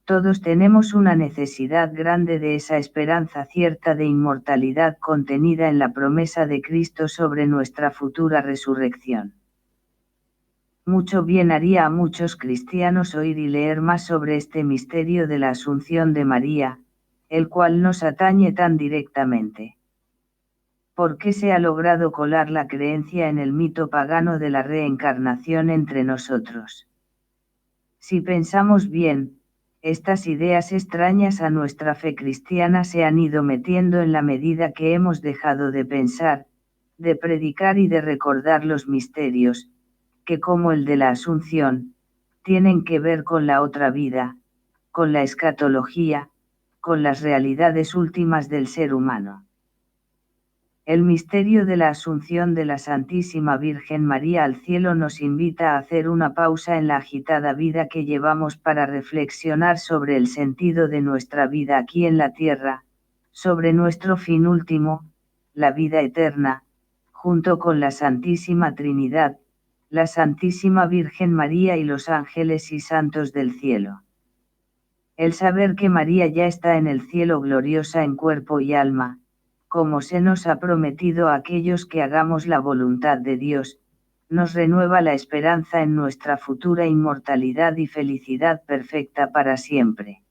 todos tenemos una necesidad grande de esa esperanza cierta de inmortalidad contenida en la promesa de Cristo sobre nuestra futura resurrección. Mucho bien haría a muchos cristianos oír y leer más sobre este misterio de la Asunción de María, el cual nos atañe tan directamente. ¿Por qué se ha logrado colar la creencia en el mito pagano de la reencarnación entre nosotros? Si pensamos bien, estas ideas extrañas a nuestra fe cristiana se han ido metiendo en la medida que hemos dejado de pensar, de predicar y de recordar los misterios, que como el de la Asunción, tienen que ver con la otra vida, con la escatología, con las realidades últimas del ser humano. El misterio de la Asunción de la Santísima Virgen María al cielo nos invita a hacer una pausa en la agitada vida que llevamos para reflexionar sobre el sentido de nuestra vida aquí en la tierra, sobre nuestro fin último, la vida eterna, junto con la Santísima Trinidad, la Santísima Virgen María y los ángeles y santos del cielo. El saber que María ya está en el cielo gloriosa en cuerpo y alma, como se nos ha prometido a aquellos que hagamos la voluntad de Dios, nos renueva la esperanza en nuestra futura inmortalidad y felicidad perfecta para siempre.